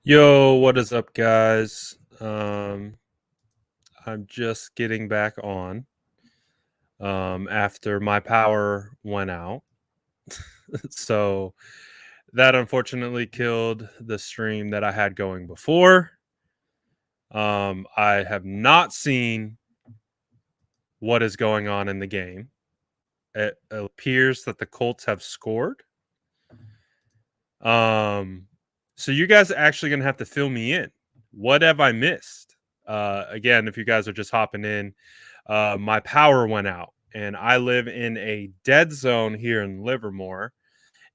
Yo, what is up, guys? I'm just getting back on after my power went out. So that unfortunately killed the stream that I had going before. I have not seen what is going on in the game. It appears that the Colts have scored. Um, so you guys are actually gonna have to fill me in. What have I missed? Again, if you guys are just hopping in, my power went out, and I live in a dead zone here in Livermore,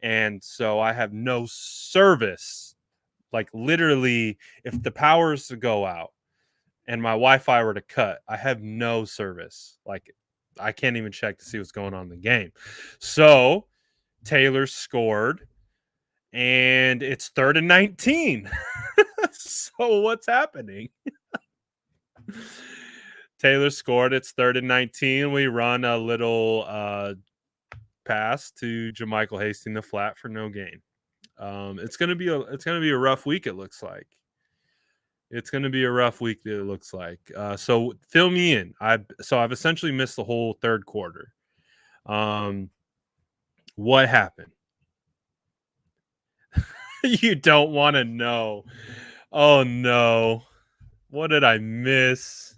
and so I have no service. Like literally, if the powers to go out and my Wi-Fi were to cut, I have no service. Like I can't even check to see what's going on in the game. So Taylor scored and it's 3rd and 19. So what's happening? Taylor scored. It's 3rd and 19. We run a little pass to Jamichael Hasty in the flat for no gain. It's gonna be a rough week. It looks like it's gonna be a rough week. It looks like. So fill me in. I've essentially missed the whole third quarter. Um, what happened? You don't want to know. Oh no. What did I miss?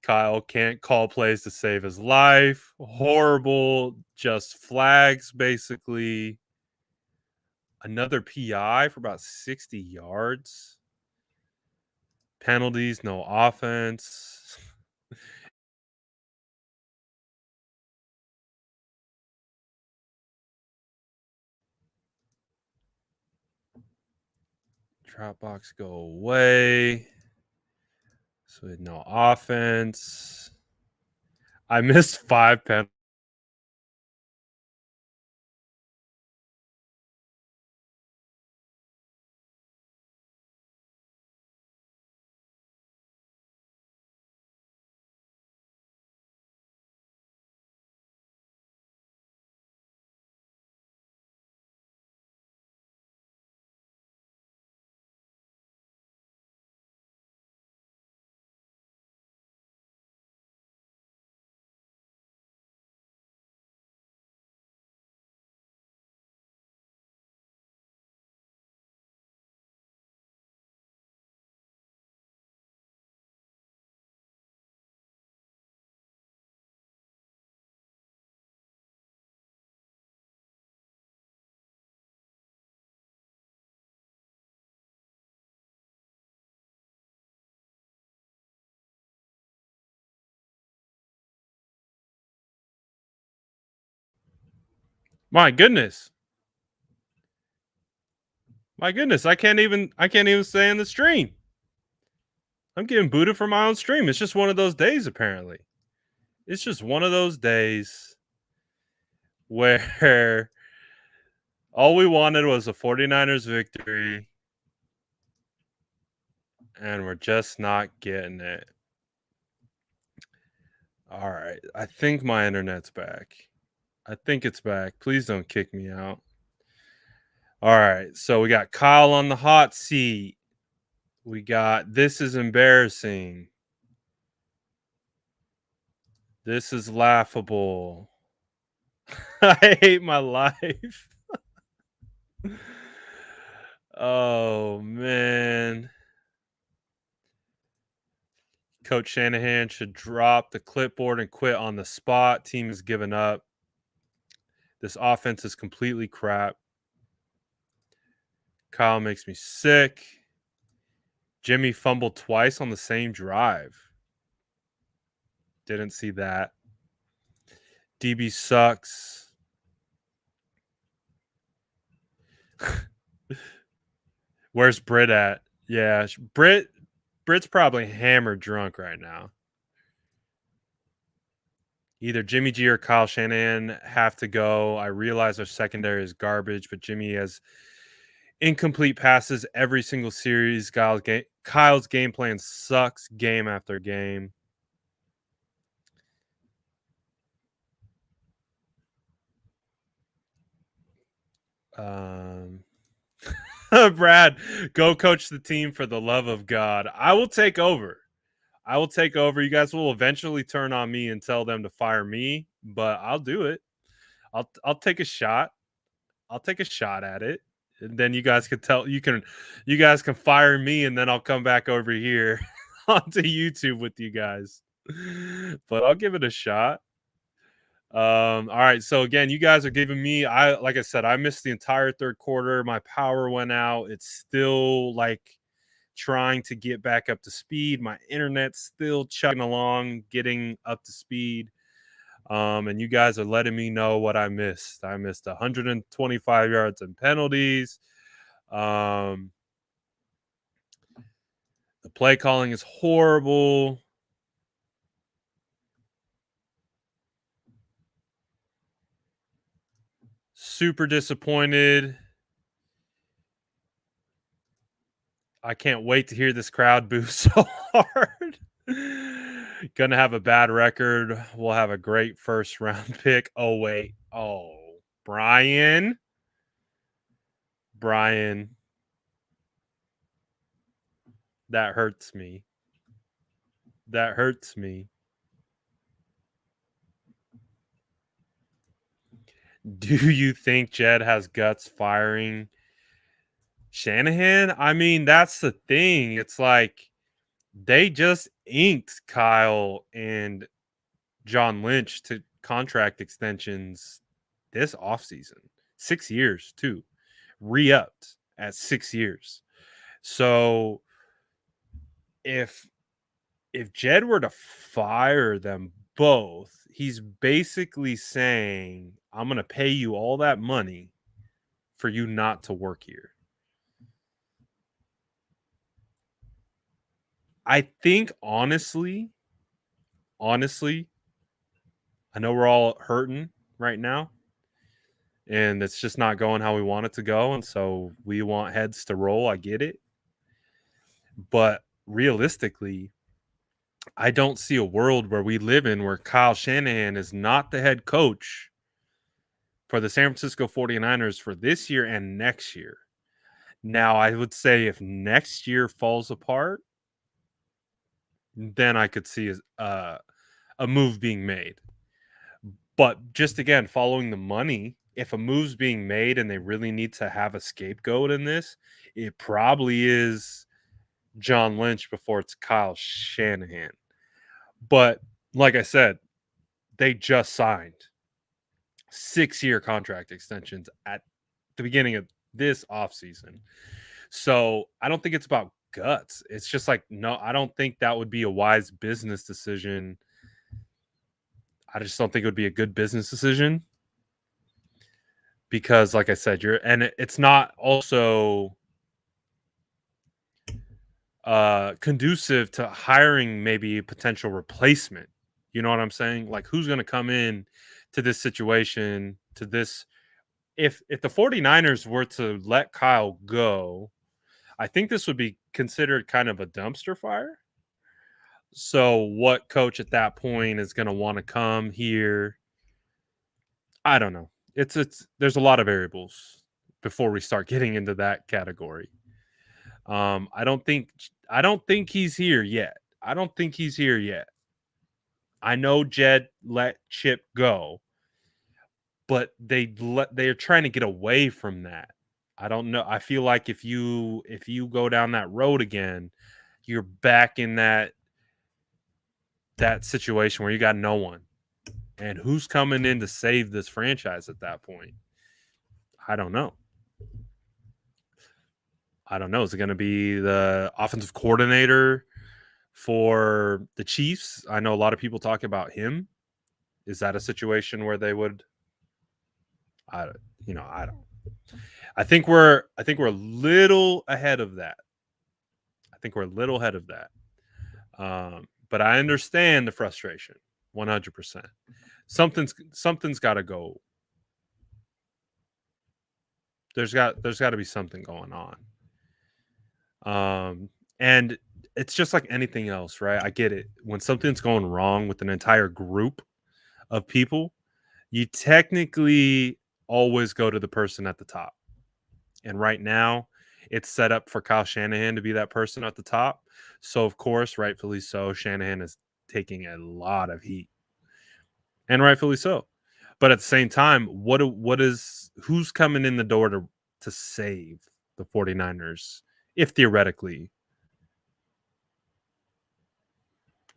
Kyle can't call plays to save his life. Horrible, just flags basically. Another PI for about 60 yards. Penalties, no offense. Dropbox go away. So we had no offense. I missed 5 penalties. My goodness. My goodness. I can't even stay in the stream. I'm getting booted from my own stream. It's just one of those days, apparently. It's just one of those days where all we wanted was a 49ers victory, and we're just not getting it. All right. I think my internet's back. I think it's back. Please don't kick me out. All right. So we got Kyle on the hot seat. We got this is embarrassing. This is laughable. I hate my life. Oh, man. Coach Shanahan should drop the clipboard and quit on the spot. Team has given up. This offense is completely crap. Kyle makes me sick. Jimmy fumbled twice on the same drive. Didn't see that. DB sucks. Where's Britt at? Yeah, Britt's probably hammered drunk right now. Either Jimmy G or Kyle Shanahan have to go. I realize our secondary is garbage, but Jimmy has incomplete passes every single series. Kyle's game plan sucks game after game. Um, Brad, go coach the team for the love of God. I will take over. I will take over. You guys will eventually turn on me and tell them to fire me, but I'll do it. I'll take a shot. I'll take a shot at it. And then you guys can fire me and then I'll come back over here onto YouTube with you guys. But I'll give it a shot. All right. So again, you guys are giving me I like I said, I missed the entire third quarter. My power went out. It's still like trying to get back up to speed. My internet's still chugging along, getting up to speed. And you guys are letting me know what I missed. I missed 125 yards and penalties. Um, the play calling is horrible. Super disappointed. I can't wait to hear this crowd boo so hard. Gonna have a bad record. We'll have a great first round pick. Oh, wait. Oh, Brian. Brian. That hurts me. That hurts me. Do you think Jed has guts firing Shanahan? I mean, that's the thing. It's like they just inked Kyle and John Lynch to contract extensions this offseason. 6 years, too. Re-upped at 6 years. So if Jed were to fire them both, he's basically saying, I'm going to pay you all that money for you not to work here. I think honestly, I know we're all hurting right now and it's just not going how we want it to go. And so we want heads to roll. I get it. But realistically, I don't see a world where we live in where Kyle Shanahan is not the head coach for the San Francisco 49ers for this year and next year. Now, I would say if next year falls apart, then I could see a move being made. But just again, following the money, if a move's being made and they really need to have a scapegoat in this, it probably is John Lynch before it's Kyle Shanahan. But like I said, they just signed 6-year contract extensions at the beginning of this offseason. So I don't think it's about guts. It's just like, no, I don't think that would be a wise business decision. I just don't think it would be a good business decision because, like I said, it's not also conducive to hiring maybe a potential replacement. You know what I'm saying? Like, who's going to come in to this situation, to this? If the 49ers were to let Kyle go, I think this would be considered kind of a dumpster fire. So what coach at that point is going to want to come here? I don't know. It's there's a lot of variables before we start getting into that category. I don't think he's here yet. I don't think he's here yet. I know Jed let Chip go, but they're trying to get away from that. I don't know. I feel like if you go down that road again, you're back in that situation where you got no one. And who's coming in to save this franchise at that point? I don't know. Is it going to be the offensive coordinator for the Chiefs? I know a lot of people talk about him. Is that a situation where they would? I don't. I think we're a little ahead of that. But I understand the frustration, 100%. Something's got to go. There's got to be something going on. And it's just like anything else, right? I get it. When something's going wrong with an entire group of people, you technically always go to the person at the top. And right now, it's set up for Kyle Shanahan to be that person at the top. So of course, rightfully so, Shanahan is taking a lot of heat, and rightfully so. But at the same time, what is who's coming in the door to save the 49ers if theoretically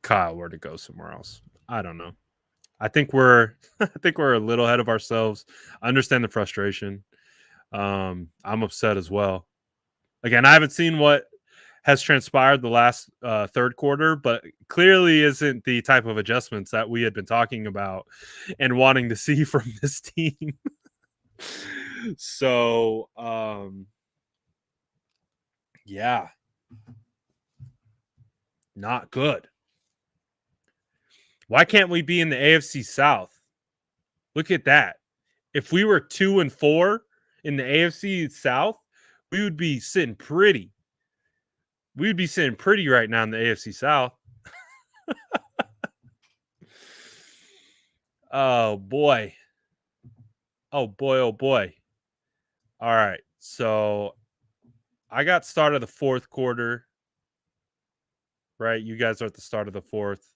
Kyle were to go somewhere else? I don't know. I think we're I think we're a little ahead of ourselves. I understand the frustration. I'm upset as well. Again, I haven't seen what has transpired the last third quarter, but clearly isn't the type of adjustments that we had been talking about and wanting to see from this team. So, yeah, not good. Why can't we be in the AFC South? Look at that. If we were 2-4 in the AFC South, we would be sitting pretty. We would be sitting pretty right now in the AFC South. Oh boy. Oh boy, oh boy. All right. So I got start of the fourth quarter, right? You guys are at the start of the fourth.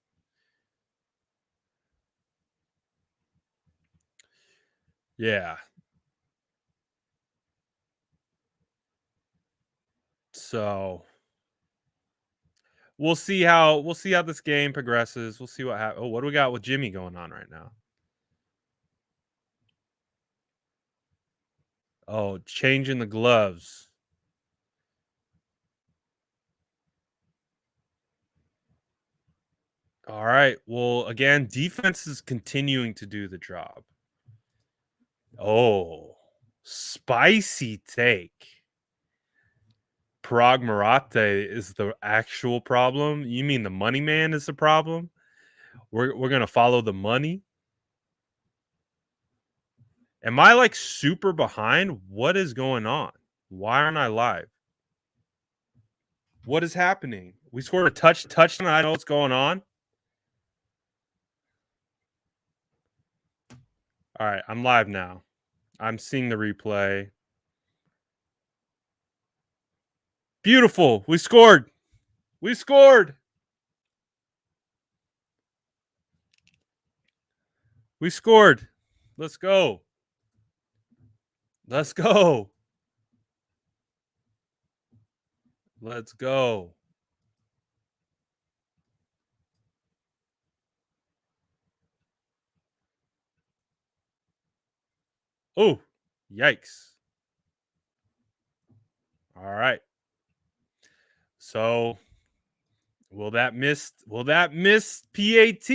Yeah. So we'll see how this game progresses. We'll see what happens. Oh, what do we got with Jimmy going on right now? Oh, changing the gloves. All right. Well, again, defense is continuing to do the job. Oh, spicy take. Parag Marate is the actual problem. You mean the money man is the problem? We're gonna follow the money. Am I like super behind? What is going on? Why aren't I live? What is happening? We scored a touchdown. I know what's going on. All right, I'm live now. I'm seeing the replay. Beautiful. We scored. We scored. We scored. Let's go. Let's go. Let's go. Oh, yikes. All right. So will that miss PAT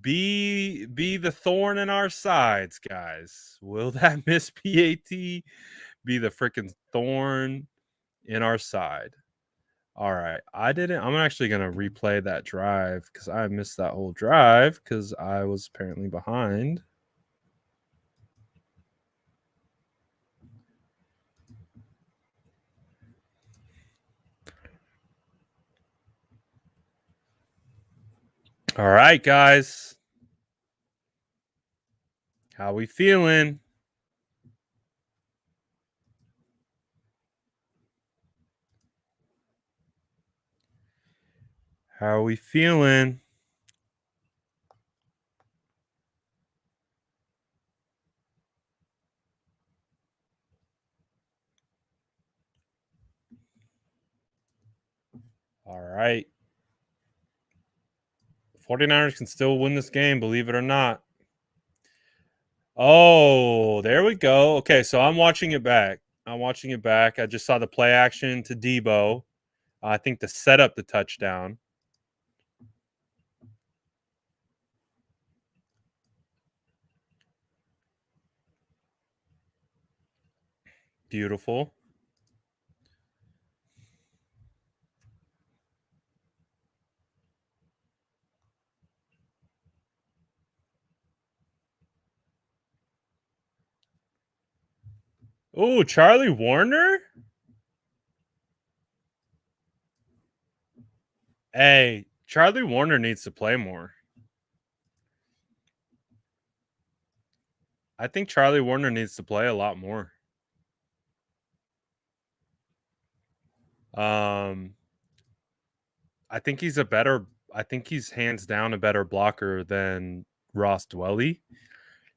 be the thorn in our sides, guys? Will that miss PAT be the freaking thorn in our side? All right. I'm actually going to replay that drive because I missed that whole drive because I was apparently behind. All right, guys. How we feeling? How are we feeling? All right. 49ers can still win this game, believe it or not. Oh, there we go. Okay, so I'm watching it back. I just saw the play action to Debo. I think to set up the touchdown. Beautiful. Oh, Charlie Warner? Hey, Charlie Warner needs to play more. I think Charlie Warner needs to play a lot more. Um, I think he's a better. I think he's hands down a better blocker than Ross Dwelly.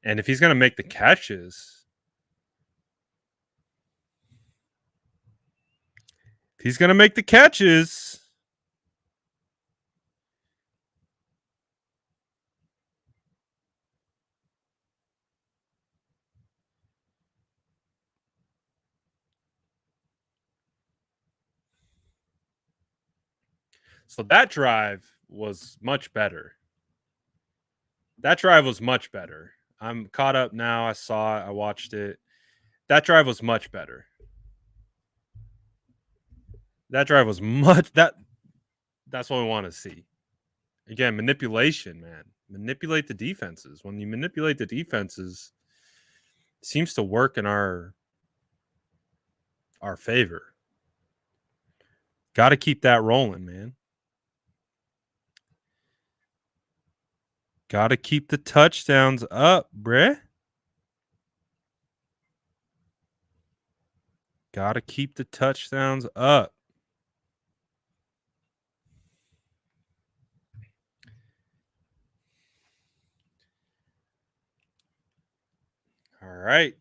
And if he's gonna make the catches, if he's gonna make the catches, so that drive was much better. That drive was much better. I'm caught up now. I saw it. I watched it. That drive was much better. That drive was much that's what we want to see. Again, manipulation, man. Manipulate the defenses. When you manipulate the defenses, it seems to work in our favor. Got to keep that rolling, man. Got to keep the touchdowns up, bruh. Got to keep the touchdowns up. All right.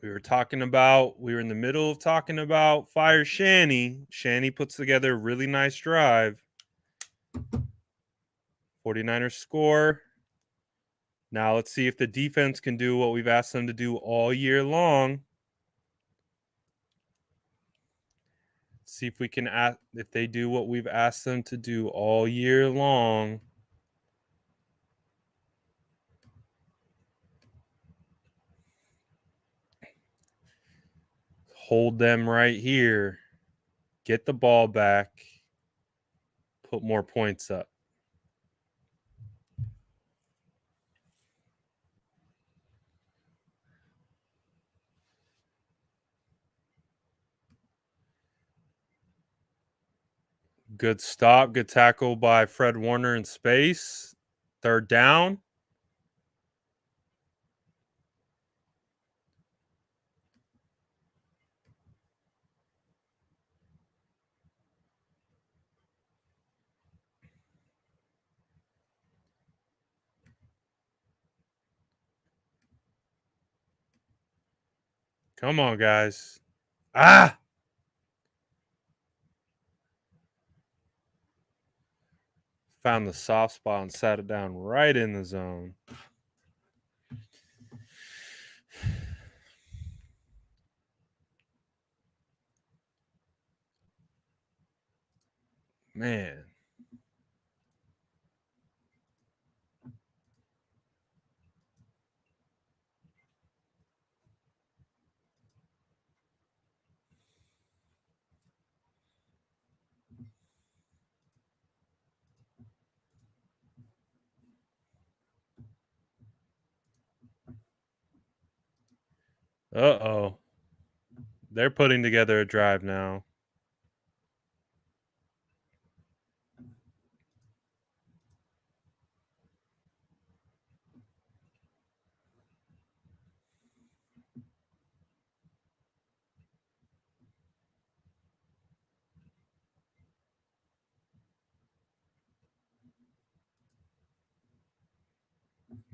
We were in the middle of talking about fire Shanny. Shanny puts together a really nice drive. 49ers score. Now let's see if the defense can do what we've asked them to do all year long. See if we can if they do what we've asked them to do all year long. Hold them right here. Get the ball back. Put more points up. Good stop. Good tackle by Fred Warner in space. Third down. Come on, guys. Ah! Found the soft spot and sat it down right in the zone. Man. Uh-oh. They're putting together a drive now.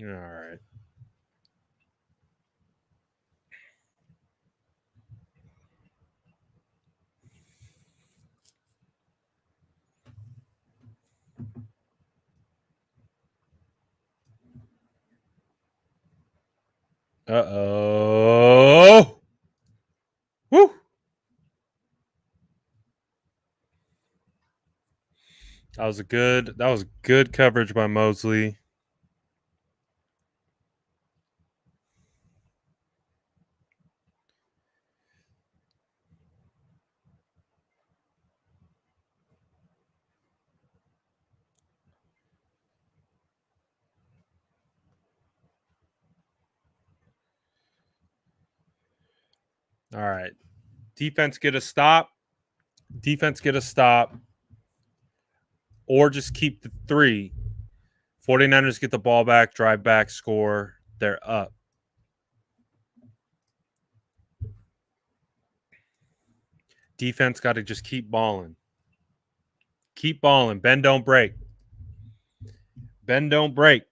All right. Uh-oh. Woo! That was good coverage by Mosley. All right. Defense get a stop. Or just keep the 3. 49ers get the ball back, drive back, score. They're up. Defense got to just keep balling. Keep balling. Bend, don't break. Bend, don't break.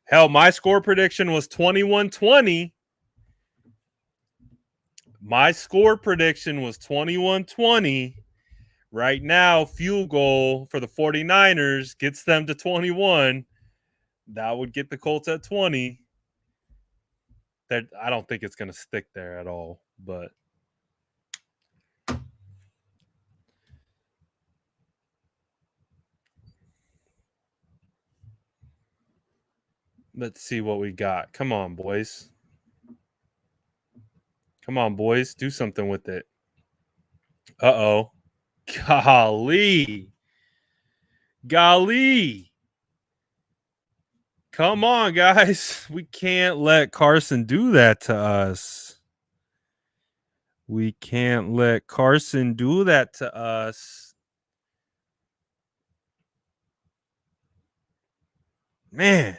Hell, my score prediction was 21-20. My score prediction was 21-20. Right now, field goal for the 49ers gets them to 21. That would get the Colts at 20. That I don't think it's going to stick there at all, but let's see what we got. Come on, boys. Come on, boys. Do something with it. Uh-oh. Golly. Golly. Come on, guys. We can't let Carson do that to us. We can't let Carson do that to us. Man.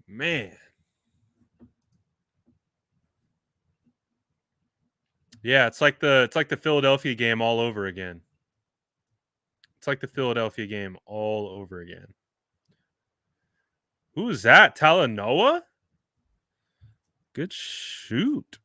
Man. Yeah, it's like the Philadelphia game all over again. It's like the Philadelphia game all over again. Who is that? Talanoa? Good shoot.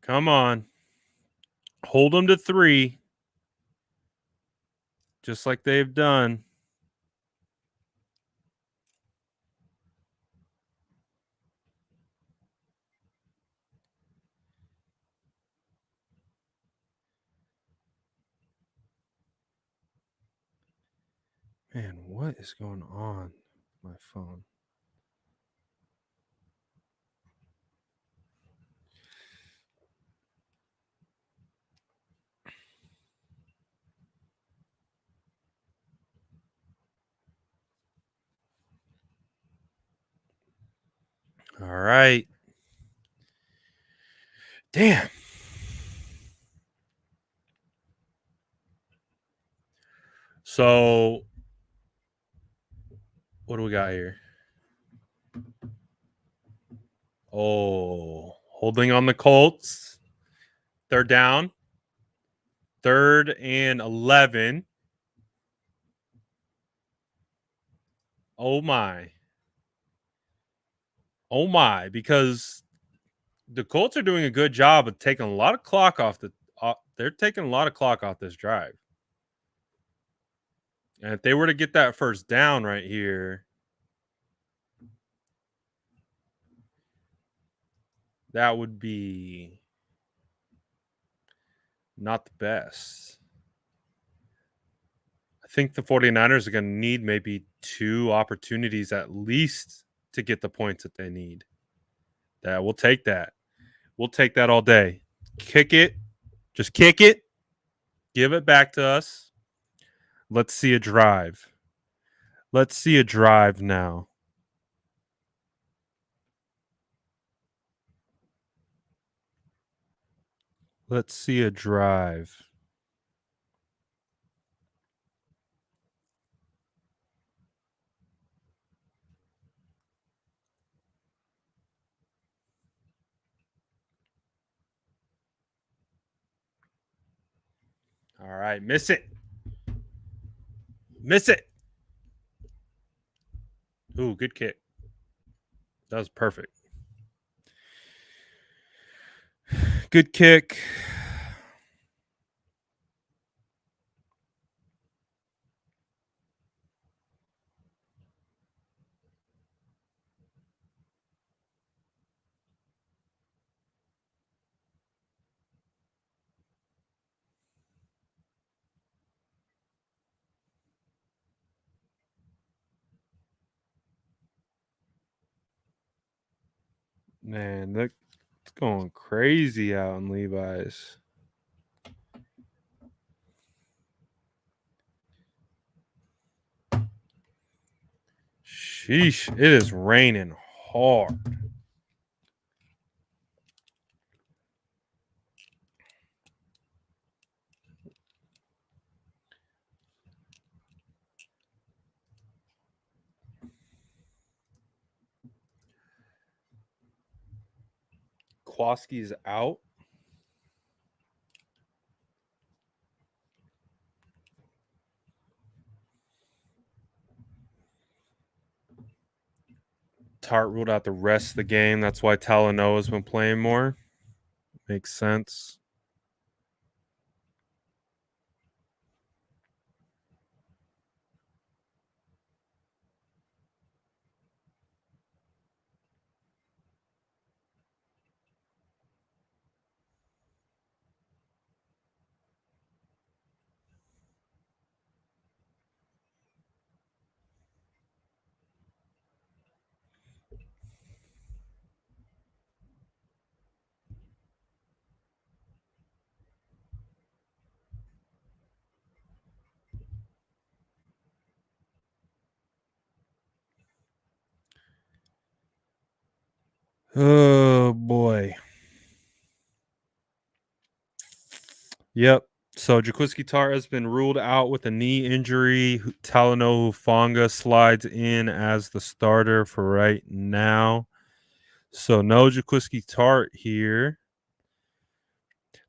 Come on. Hold them to 3. Just like they've done. Man, what is going on with my phone? All right. Damn. So, what do we got here? Oh, holding on the Colts. They're down. 3rd and 11. Oh my. Oh my, because the Colts are doing a good job of taking a lot of clock off they're taking a lot of clock off this drive. And if they were to get that first down right here, that would be not the best. I think the 49ers are going to need maybe 2 opportunities at least to get the points that they need. That we'll take that. We'll take that all day. Kick it. Just kick it. Give it back to us. Let's see a drive. Let's see a drive now. Let's see a drive. All right, miss it. Miss it. Ooh, good kick. That was perfect. Good kick. Man, that's going crazy out in Levi's. Sheesh, it is raining hard. Kwaski's out. Tart ruled out the rest of the game. That's why Talanoa's been playing more. Makes sense. Oh boy. Yep. So Jaquiski Tart has been ruled out with a knee injury. Talanoa Hufanga slides in as the starter for right now. So no Jaquiski Tart here.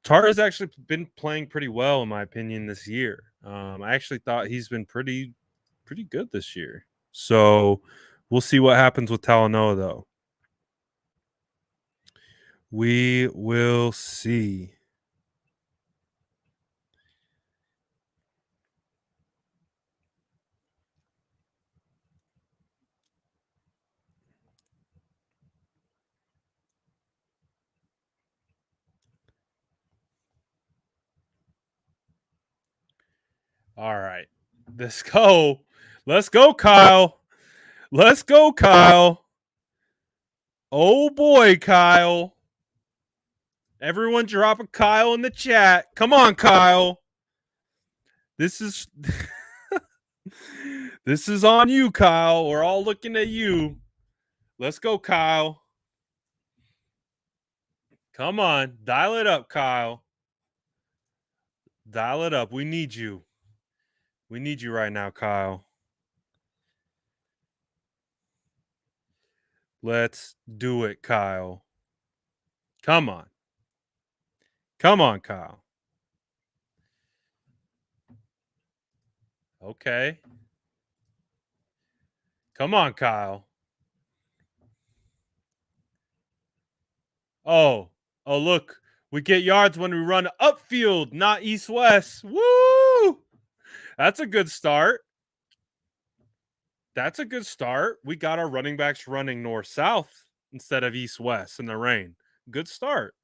Tart has actually been playing pretty well, in my opinion, this year. I actually thought he's been pretty good this year. So we'll see what happens with Talanoa, though. We will see. All right. Let's go. Let's go, Kyle. Let's go, Kyle. Oh boy, Kyle. Everyone drop a Kyle in the chat. Come on, Kyle. This is this is on you, Kyle. We're all looking at you. Let's go, Kyle. Come on. Dial it up, Kyle. Dial it up. We need you. We need you right now, Kyle. Let's do it, Kyle. Come on. Come on, Kyle. Okay. Come on, Kyle. Oh, oh, look. We get yards when we run upfield, not east west. Woo! That's a good start. That's a good start. We got our running backs running north south instead of east west in the rain. Good start.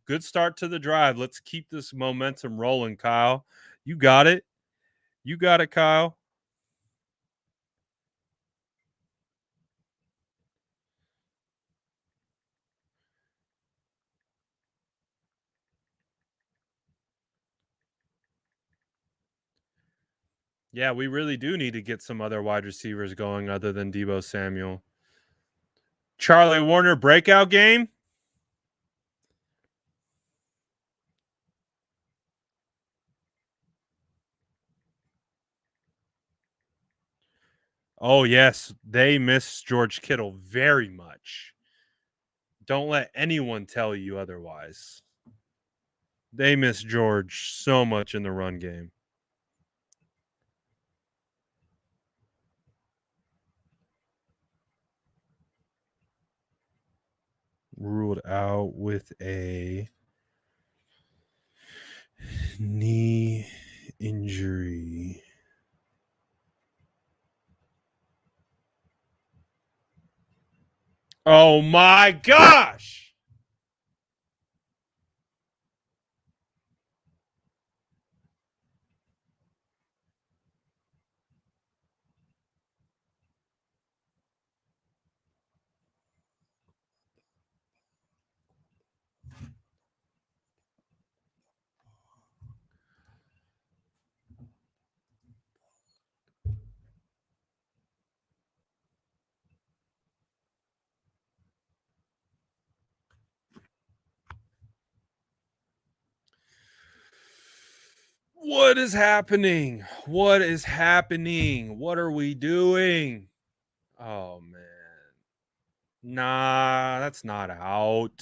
Good start to the drive. Let's keep this momentum rolling, Kyle. You got it. You got it, Kyle. Yeah, we really do need to get some other wide receivers going other than Debo Samuel. Charlie Warner breakout game. Oh, yes. They miss George Kittle very much. Don't let anyone tell you otherwise. They miss George so much in the run game. Ruled out with a knee injury. Oh my gosh. What is happening? What is happening? What are we doing? Oh man. Nah, that's not out.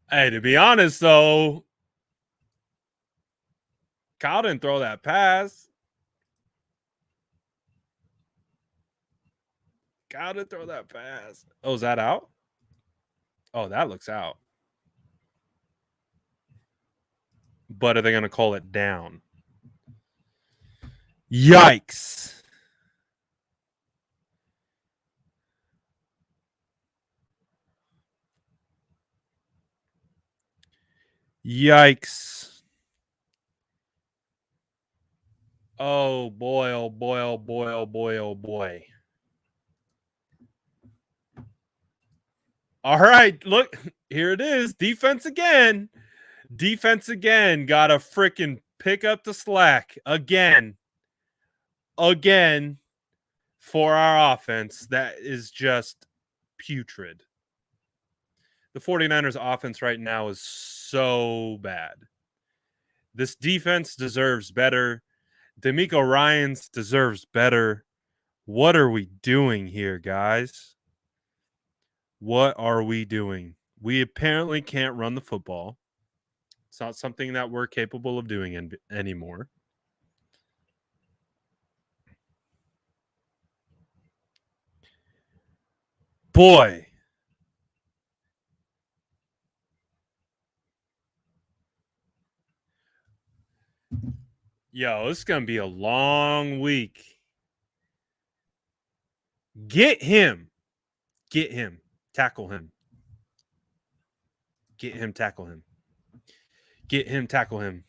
Hey, to be honest though, Kyle didn't throw that pass. Kyle didn't throw that pass. Oh, is that out? Oh, that looks out. But are they going to call it down? Yikes. Yikes. Oh boy, oh boy, oh boy, oh boy, oh boy. All right, look, here it is. Defense again. Defense again. Got to freaking pick up the slack again. Again for our offense. That is just putrid. The 49ers offense right now is so bad. This defense deserves better. D'Amico Ryans deserves better. What are we doing here, guys? What are we doing? We apparently can't run the football. It's not something that we're capable of doing anymore. Boy. Yo, this is going to be a long week. Get him. Get him. Tackle him. Get him. Tackle him. Get him. Tackle him.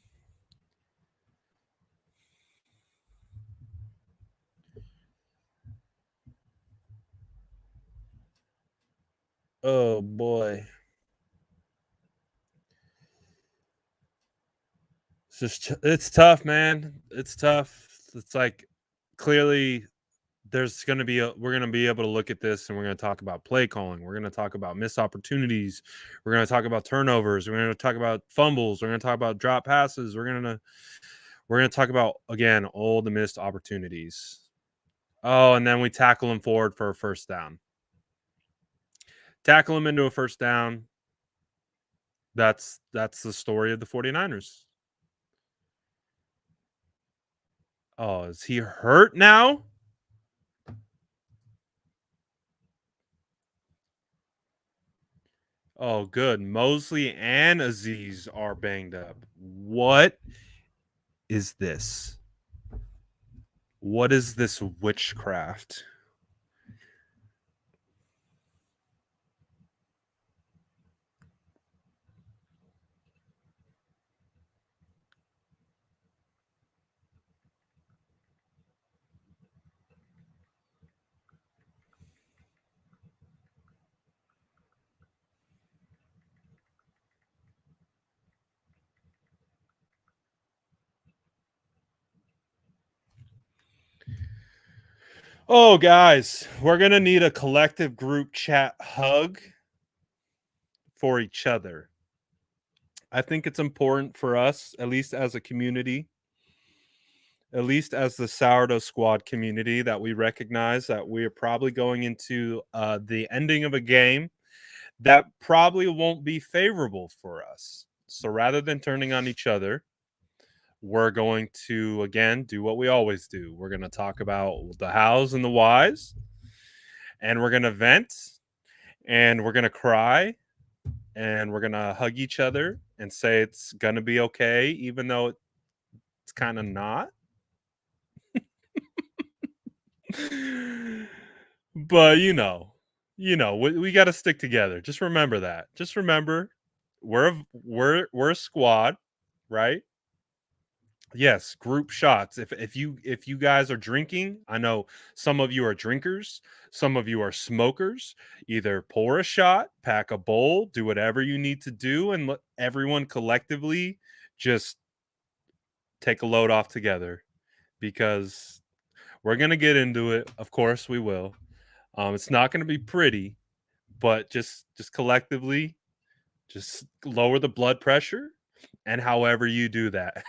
Oh, boy. It's tough, man. It's tough. It's like clearly we're going to be able to look at this and we're going to talk about play calling. We're going to talk about missed opportunities. We're going to talk about turnovers. We're going to talk about fumbles. We're going to talk about drop passes. We're going to talk about again all the missed opportunities. Oh, and then we tackle him forward for a first down. Tackle him into a first down. That's the story of the 49ers. Oh, is he hurt now? Oh, good. Mosley and Aziz are banged up. What is this? What is this witchcraft? Oh, guys, we're going to need a collective group chat hug for each other. I think it's important for us, at least as a community, at least as the Sourdough Squad community, that we recognize that we are probably going into the ending of a game that probably won't be favorable for us. So rather than turning on each other, we're going to, again, do what we always do. We're going to talk about the hows and the whys, and we're going to vent, and we're going to cry, and we're going to hug each other and say it's going to be okay, even though it's kind of not. But we got to stick together. Just remember that. Just remember, we're a squad, right? Yes, group shots. If you guys are drinking, I know some of you are drinkers, some of you are smokers. Either pour a shot, pack a bowl, do whatever you need to do, and let everyone collectively just take a load off together, because we're gonna get into it. Of course, we will. It's not gonna be pretty, but just collectively, just lower the blood pressure, and however you do that,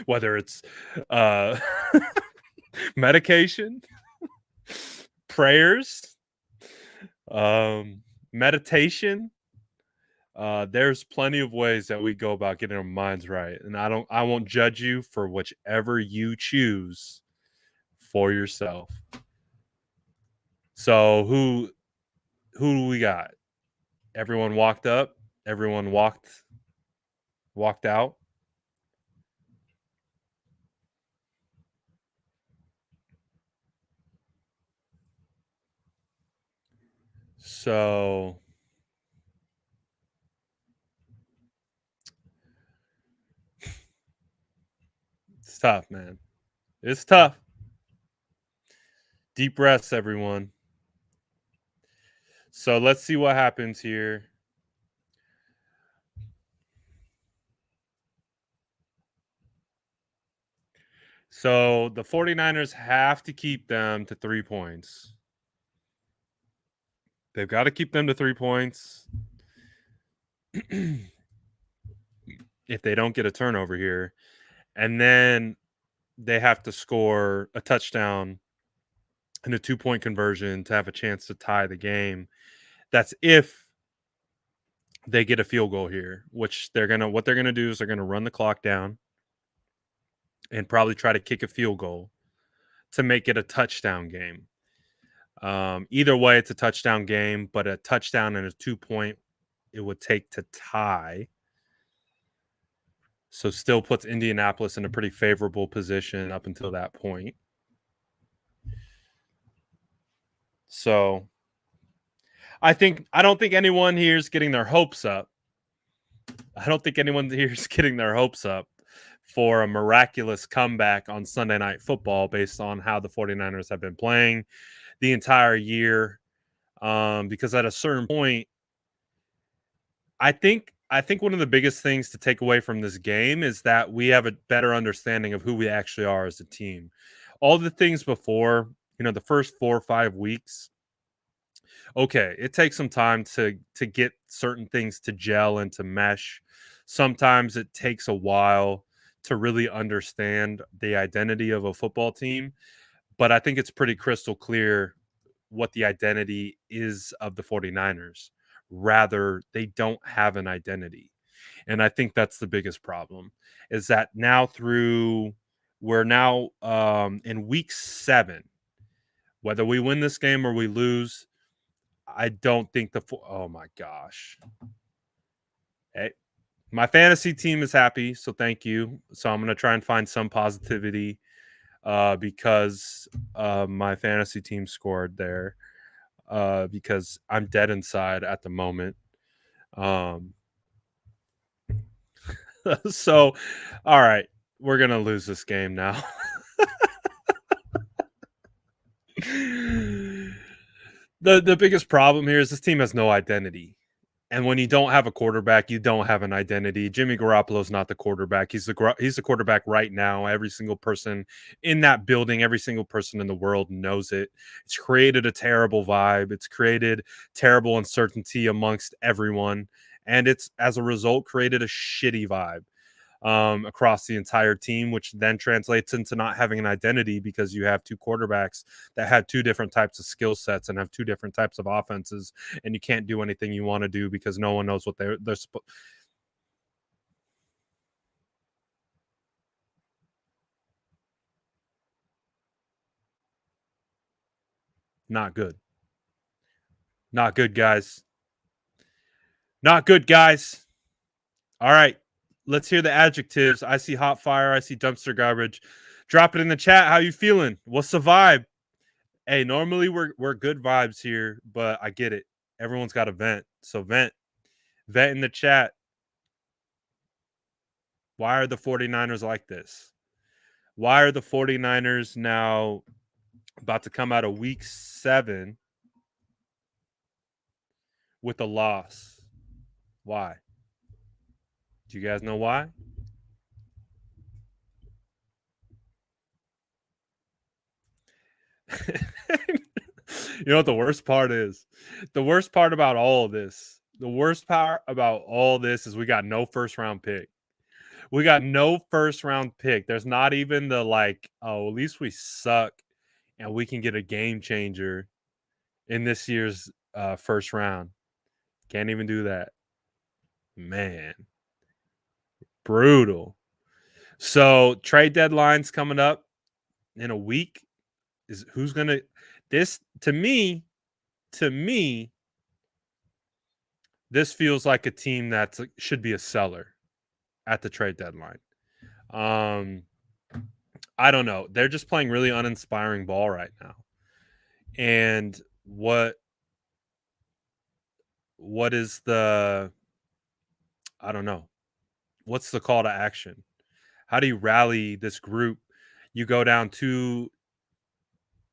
whether it's uh, medication, prayers, um, meditation. There's plenty of ways that we go about getting our minds right, and I won't judge you for whichever you choose for yourself. So who do we got? Everyone walked up. Everyone walked out. So it's tough, man. It's tough. Deep breaths, everyone. So let's see what happens here. So the 49ers have to keep them to 3 points. They've got to keep them to 3 points. If they don't get a turnover here. And then they have to score a touchdown and a 2 point conversion to have a chance to tie the game. That's if they get a field goal here, which what they're gonna do is they're gonna run the clock down and probably try to kick a field goal to make it a touchdown game. Either way, it's a touchdown game, but a touchdown and a 2 point it would take to tie. So still puts Indianapolis in a pretty favorable position up until that point. So I don't think anyone here is getting their hopes up. I don't think anyone here is getting their hopes up for a miraculous comeback on Sunday Night Football based on how the 49ers have been playing the entire year. Because at a certain point, I think one of the biggest things to take away from this game is that we have a better understanding of who we actually are as a team. All the things before, the first 4 or 5 weeks, okay, it takes some time to get certain things to gel and to mesh. Sometimes it takes a while to really understand the identity of a football team, but I think it's pretty crystal clear what the identity is of the 49ers. Rather, they don't have an identity. And I think that's the biggest problem is that we're now in week 7. Whether we win this game or we lose, I don't think oh my gosh. Hey, my fantasy team is happy, so thank you. So I'm gonna try and find some positivity because my fantasy team scored there because I'm dead inside at the moment. Um, so, all right, we're gonna lose this game now. The biggest problem here is this team has no identity. And when you don't have a quarterback, you don't have an identity. Jimmy Garoppolo's not the quarterback. He's the quarterback right now. Every single person in that building, every single person in the world knows it. It's created a terrible vibe. It's created terrible uncertainty amongst everyone, and it's as a result created a shitty vibe across the entire team, which then translates into not having an identity because you have two quarterbacks that have two different types of skill sets and have two different types of offenses, and you can't do anything you want to do because no one knows what they're not good. Not good, guys. Not good, guys. All right. Let's hear the adjectives. I see hot fire. I see dumpster garbage. Drop it in the chat. How you feeling? What's the vibe? Hey, normally we're good vibes here, but I get it. Everyone's got a vent. So vent in the chat. Why are the 49ers like this? Why are the 49ers now about to come out of week 7 with a loss? Why? Do you guys know why? You know what the worst part is? The worst part about all of this, the worst part about all this is we got no first round pick. We got no first round pick. There's not even the like, oh, at least we suck and we can get a game changer in this year's first round. Can't even do that. Man, brutal. So trade deadline's coming up in a week. Is who's gonna this to me, this feels like a team that should be a seller at the trade deadline. Um, I don't know. They're just playing really uninspiring ball right now. And what is the I don't know. What's the call to action? How do you rally this group? You go down to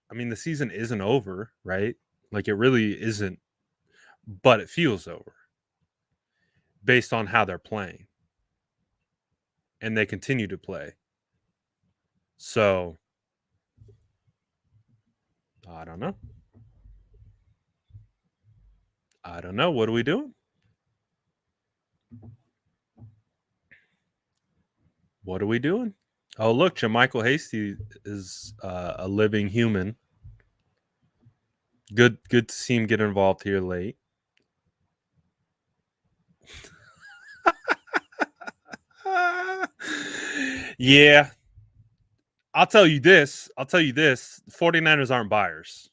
I mean, the season isn't over, right? Like it really isn't, but it feels over based on how they're playing. And they continue to play. So I don't know. I don't know. What are we doing? What are we doing? Oh, look, Jermichael Hasty is a living human. Good to see him get involved here late. Yeah. I'll tell you this. 49ers aren't buyers.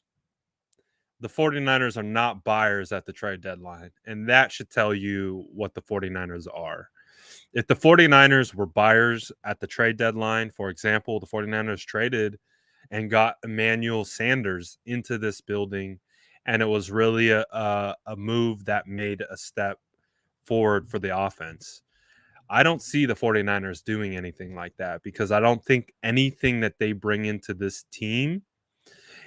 The 49ers are not buyers at the trade deadline. And that should tell you what the 49ers are. If the 49ers were buyers at the trade deadline, for example, the 49ers traded and got Emmanuel Sanders into this building, and it was really a move that made a step forward for the offense. I don't see the 49ers doing anything like that because I don't think anything that they bring into this team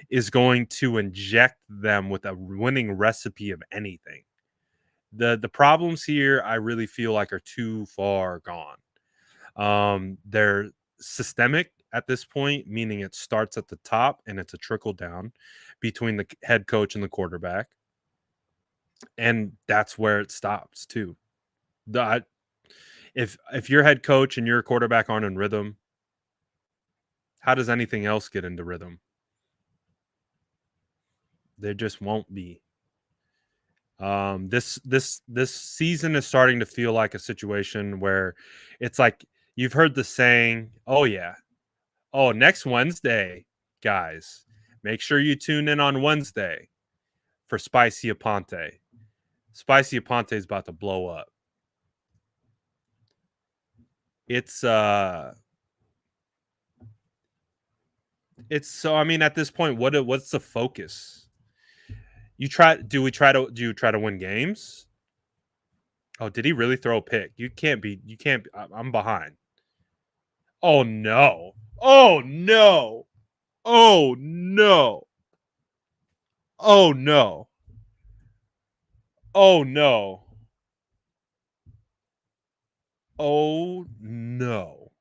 is going to inject them with a winning recipe of anything. The problems here I really feel like are too far gone. They're systemic at this point, meaning it starts at the top and it's a trickle down between the head coach and the quarterback. And that's where it stops too. The, if your head coach and your quarterback aren't in rhythm, how does anything else get into rhythm? There just won't be. This season is starting to feel like a situation where it's like you've heard the saying, "Oh yeah, oh next Wednesday, guys, make sure you tune in on Wednesday for Spicy Aponte." Spicy Aponte is about to blow up. It's it's so I mean at this point, what's the focus? Do you try to win games? Oh, did he really throw a pick? You can't be, I'm behind. Oh no. Oh no. Oh no. Oh no. Oh no. Oh no.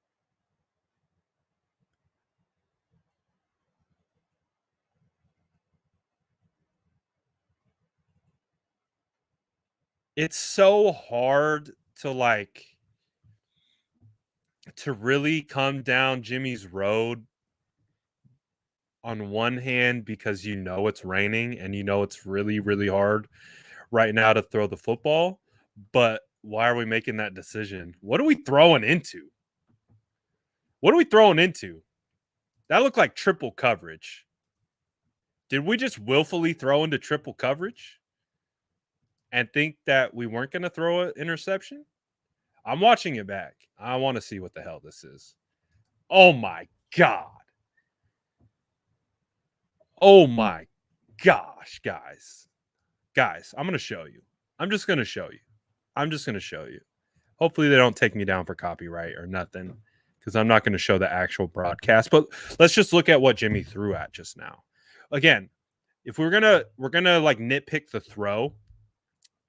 It's so hard to to really come down Jimmy's road on one hand because you know it's raining and you know it's really really hard right now to throw the football, but why are we making that decision? What are we throwing into? What are we throwing into? That looked like triple coverage. Did we just willfully throw into triple coverage and think that we weren't going to throw an interception? I'm watching it back. I want to see what the hell this is. Oh my God. Oh my gosh, guys. Guys, I'm going to show you. I'm just going to show you. I'm just going to show you. Hopefully, they don't take me down for copyright or nothing because I'm not going to show the actual broadcast. But let's just look at what Jimmy threw at just now. Again, if we're gonna like nitpick the throw,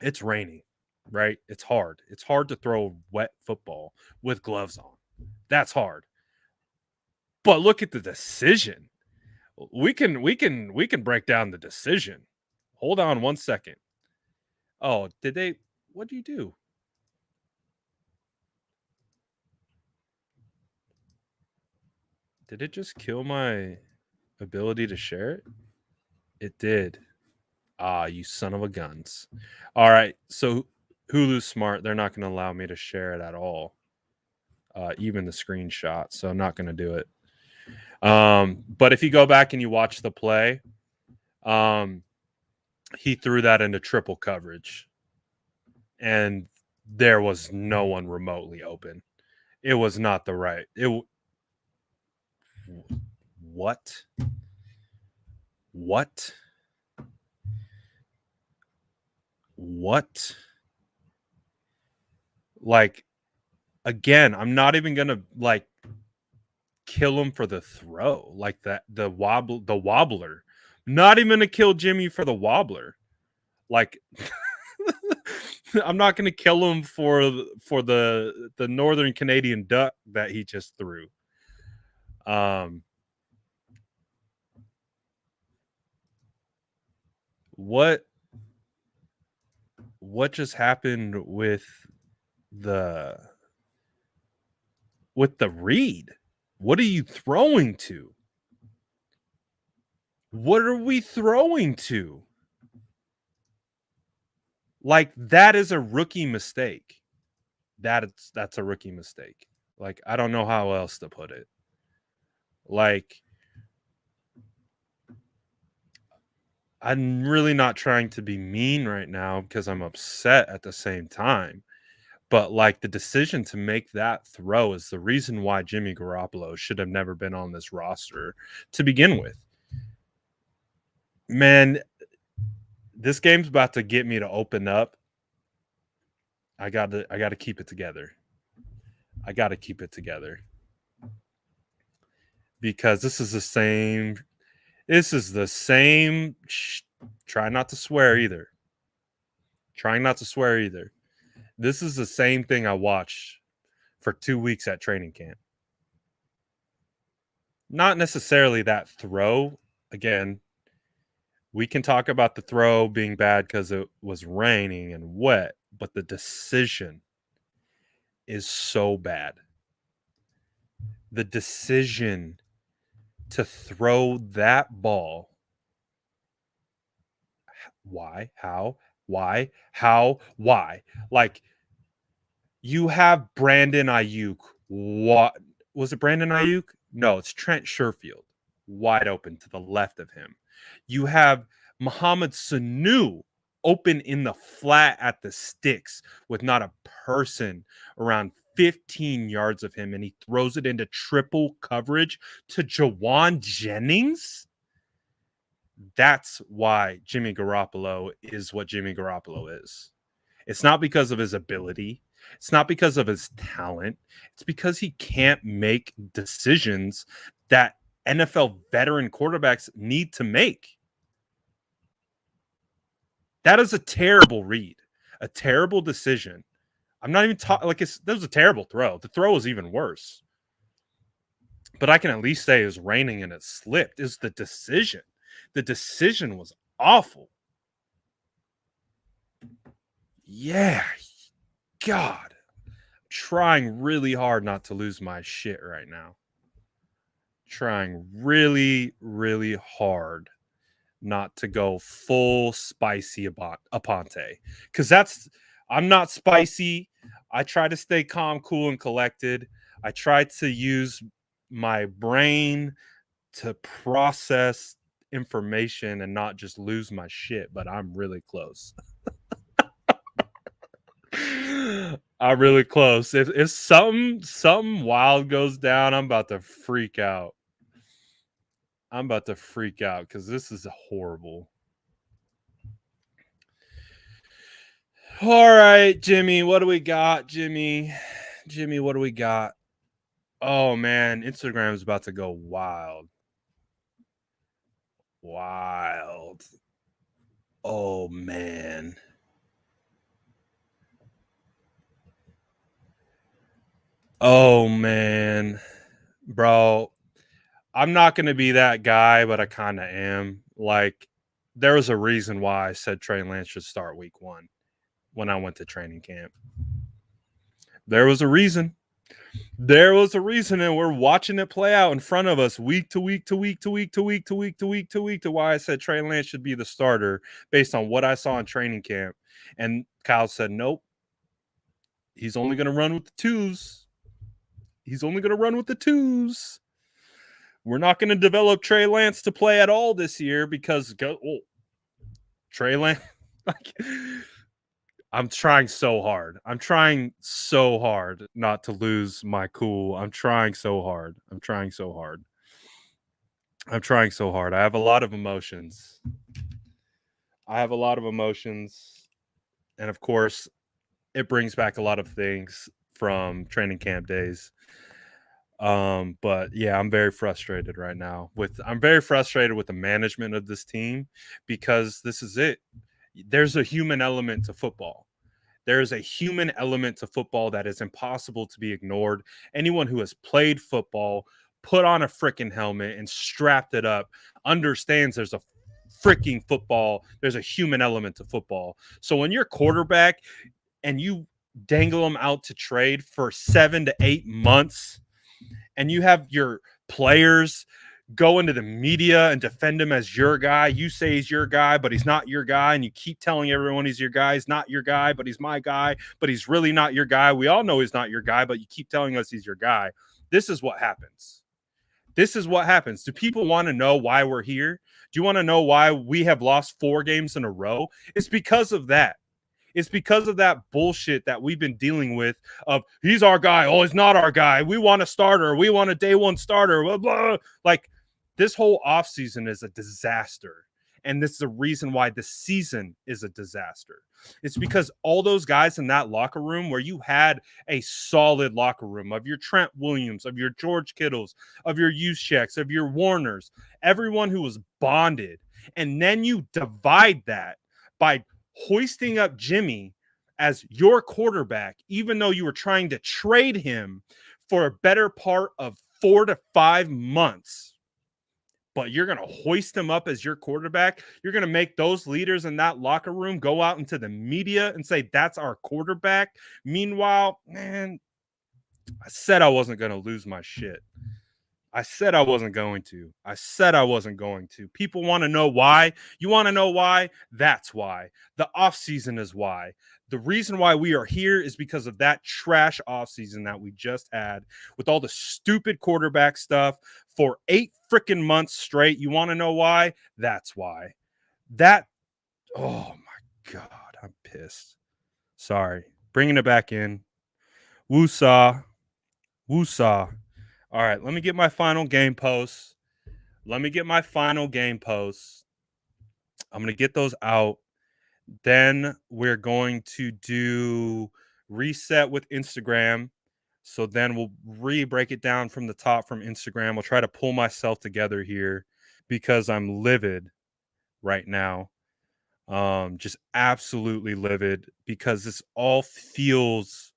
it's raining, right? It's hard. It's hard to throw wet football with gloves on. That's hard. But look at the decision. We can break down the decision. Hold on one second. Oh, did they? What do you do? Did it just kill my ability to share it? It did. Ah, you son of a guns. All right, so Hulu's smart. They're not going to allow me to share it at all, even the screenshot. So I'm not going to do it. But if you go back and you watch the play, um, he threw that into triple coverage, and there was no one remotely open. It was not the right. What? What? What? Like, again, I'm not even gonna like kill him for the throw, like that the wobbler. Not even gonna kill Jimmy for the wobbler. Like, I'm not gonna kill him for the Northern Canadian duck that he just threw. Um, what just happened the with the read? What are you throwing to? What are we throwing to? Like, that is a rookie mistake. That's a rookie mistake. Like, I don't know how else to put it. Like, I'm really not trying to be mean right now because I'm upset at the same time. But like, the decision to make that throw is the reason why Jimmy Garoppolo should have never been on this roster to begin with. Man, this game's about to get me to open up. I got to keep it together. I got to keep it together because this is the same. This is the same. Try not to swear either. Trying not to swear either. This is the same thing I watched for 2 weeks at training camp. Not necessarily that throw. Again, we can talk about the throw being bad because it was raining and wet, but the decision is so bad. The decision to throw that ball. Why? How? Why? How? Why? Like, you have Brandon Ayuk. What was it? Brandon Ayuk? No, it's Trent Sherfield, wide open to the left of him. You have Mohamed Sanu open in the flat at the sticks with not a person around 15 yards of him, and he throws it into triple coverage to Jawan Jennings. That's why Jimmy Garoppolo is what Jimmy Garoppolo is. It's not because of his ability. It's not because of his talent. It's because he can't make decisions that NFL veteran quarterbacks need to make. That is a terrible read, a terrible decision. I'm not even talking like that was a terrible throw. The throw was even worse. But I can at least say it was raining and it slipped. Is the decision. The decision was awful. Yeah. God. I'm trying really hard not to lose my shit right now. Trying really, really hard not to go full spicy Aponte. Because I'm not spicy. I try to stay calm, cool, and collected. I try to use my brain to process information and not just lose my shit, but I'm really close. I'm really close. If something wild goes down, I'm about to freak out. I'm about to freak out because this is horrible. All right, Jimmy, what do we got, Jimmy? Jimmy, what do we got? Oh man, Instagram is about to go wild. Wild. Oh man. Oh man. Bro, I'm not going to be that guy, but I kind of am. Like, there was a reason why I said Trey Lance should start week 1 when I went to training camp. There was a reason. There was a reason, and we're watching it play out in front of us week to week to week to week to week to week to week to week to why I said Trey Lance should be the starter based on what I saw in training camp. And Kyle said, nope, he's only going to run with the twos. He's only going to run with the twos. We're not going to develop Trey Lance to play at all this year because Trey Lance, like, I'm trying so hard. I'm trying so hard not to lose my cool. I'm trying so hard. I'm trying so hard. I'm trying so hard. I have a lot of emotions. I have a lot of emotions. And of course, it brings back a lot of things from training camp days. But yeah, I'm very frustrated right now I'm very frustrated with the management of this team because this is it. There's a human element to football. There is a human element to football that is impossible to be ignored. Anyone who has played football, put on a freaking helmet and strapped it up, understands there's a freaking football, there's a human element to football. So when you're quarterback and you dangle them out to trade for 7 to 8 months and you have your players go into the media and defend him as your guy. You say he's your guy, but he's not your guy. And you keep telling everyone he's your guy. He's not your guy, but he's my guy. But he's really not your guy. We all know he's not your guy, but you keep telling us he's your guy. This is what happens. This is what happens. Do people want to know why we're here? Do you want to know why we have lost 4 games in a row? It's because of that. It's because of that bullshit that we've been dealing with of he's our guy. Oh, he's not our guy. We want a starter. We want a day one starter. Blah, blah. Like, this whole offseason is a disaster. And this is the reason why the season is a disaster. It's because all those guys in that locker room where you had a solid locker room of your Trent Williams, of your George Kittles, of your Juszczyks, of your Warners, everyone who was bonded. And then you divide that by hoisting up Jimmy as your quarterback, even though you were trying to trade him for a better part of 4 to 5 months. But you're going to hoist him up as your quarterback. You're going to make those leaders in that locker room go out into the media and say, that's our quarterback. Meanwhile, man, I said I wasn't going to lose my shit. I said I wasn't going to. I said I wasn't going to. People want to know why. You want to know why? That's why. The offseason is why. The reason why we are here is because of that trash offseason that we just had with all the stupid quarterback stuff for 8 freaking months straight. You want to know why? That's why. Oh my God, I'm pissed. Sorry. Bringing it back in. Woosah. Woosah. All right, let me get my final game posts. I'm going to get those out. Then we're going to do reset with Instagram. So then we'll break it down from the top from Instagram. I'll try to pull myself together here because I'm livid right now. Just absolutely livid because it just all feels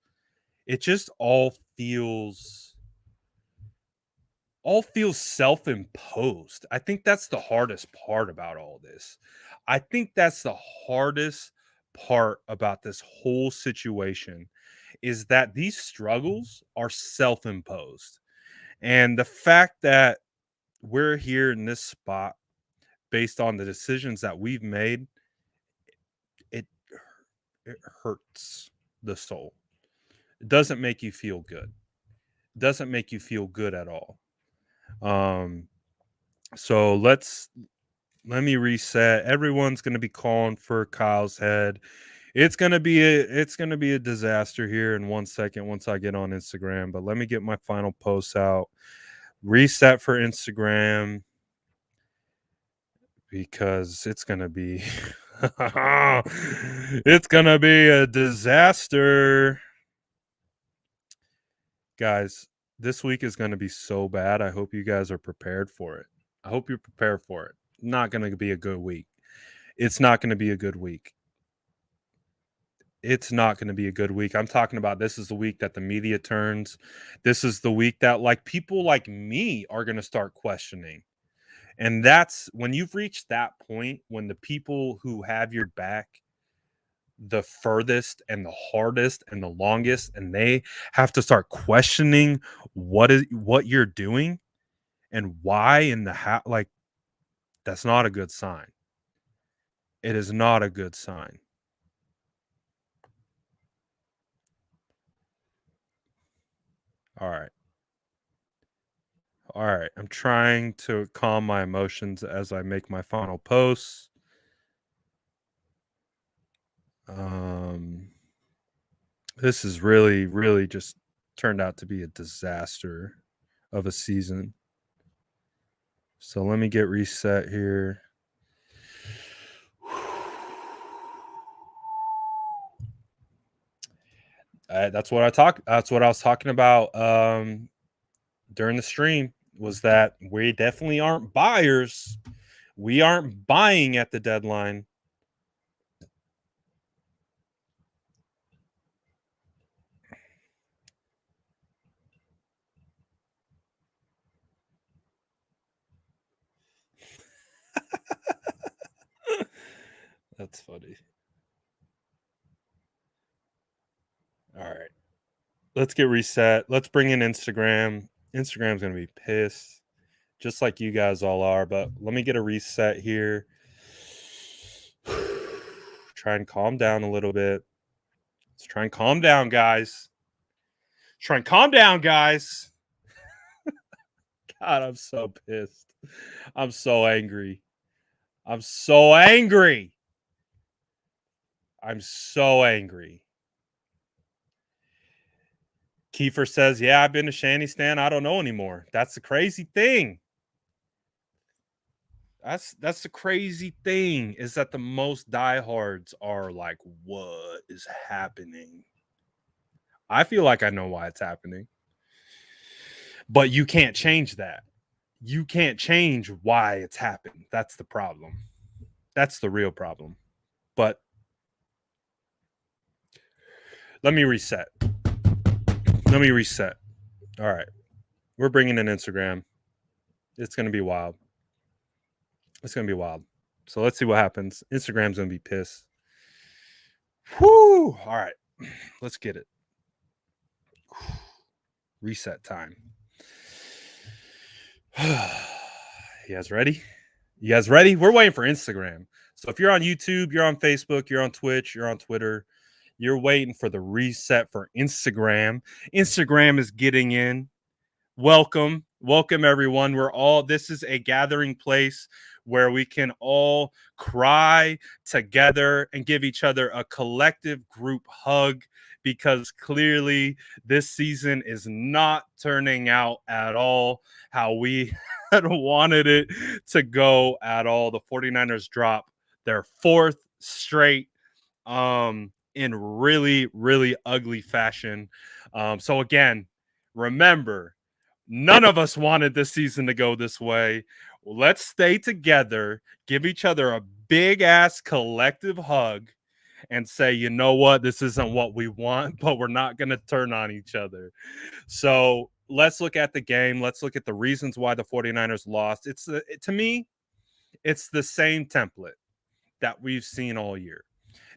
self-imposed. I think that's the hardest part about all this. I think that's the hardest part about this whole situation is that these struggles are self-imposed. And the fact that we're here in this spot based on the decisions that we've made, it it hurts the soul. It doesn't make you feel good. It doesn't make you feel good at all. So let me reset. Everyone's going to be calling for Kyle's head. It's going to be a disaster here in 1 second once I get on Instagram, but let me get my final posts out. Reset for Instagram because it's going to be it's going to be a disaster. Guys, this week is going to be so bad. I hope you guys are prepared for it. I hope you're prepared for it. Not going to be a good week. It's not going to be a good week. it's not going to be a good week. I'm talking about this is the week that the media turns. This is the week that like people like me are going to start questioning. And that's when you've reached that point when the people who have your back the furthest and the hardest and the longest and they have to start questioning what you're doing and why and the how, like that's not a good sign. It is not a good sign. All right. All right. I'm trying to calm my emotions as I make my final posts. Um this is really just turned out to be a disaster of a season. So let me get reset here. That's what I talk. That's what I was talking about during the stream. Was that we definitely aren't buyers. We aren't buying at the deadline. That's funny. All right, let's get reset. Let's bring in Instagram. Instagram's gonna be pissed, just like you guys all are. But let me get a reset here. Try and calm down a little bit. Let's try and calm down, guys. Try and calm down, guys. God, I'm so pissed. I'm so angry. I'm so angry. I'm so angry. Kiefer says, "Yeah, I've been to Shanny Stan. I don't know anymore." That's the crazy thing. That's the crazy thing is that the most diehards are like, "What is happening?" I feel like I know why it's happening, but you can't change that. You can't change why it's happened. That's the problem. That's the real problem. But let me reset. Let me reset. All right. We're bringing in Instagram. It's going to be wild. It's going to be wild. So let's see what happens. Instagram's going to be pissed. Whoo! All right. Let's get it. Reset time. You guys ready? You guys ready? We're waiting for Instagram. So if you're on YouTube, you're on Facebook, you're on Twitch, you're on Twitter, you're waiting for the reset for Instagram. Instagram is getting in. Welcome everyone. This is a gathering place where we can all cry together and give each other a collective group hug because clearly this season is not turning out at all how we had wanted it to go at all. The 49ers drop their fourth straight in really ugly fashion. So again, remember, none of us wanted this season to go this way. Let's stay together, give each other a big ass collective hug, and say, you know what, this isn't what we want, but we're not going to turn on each other. So let's look at the game. Let's look at the reasons why the 49ers lost. To me, it's the same template that we've seen all year.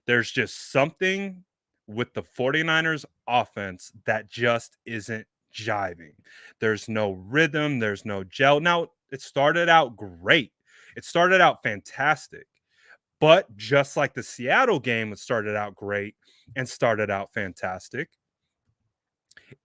There's just something with the 49ers offense that just isn't jiving. There's no rhythm, there's no gel. Now, it started out great. It started out fantastic. But just like the Seattle game, it started out great and started out fantastic.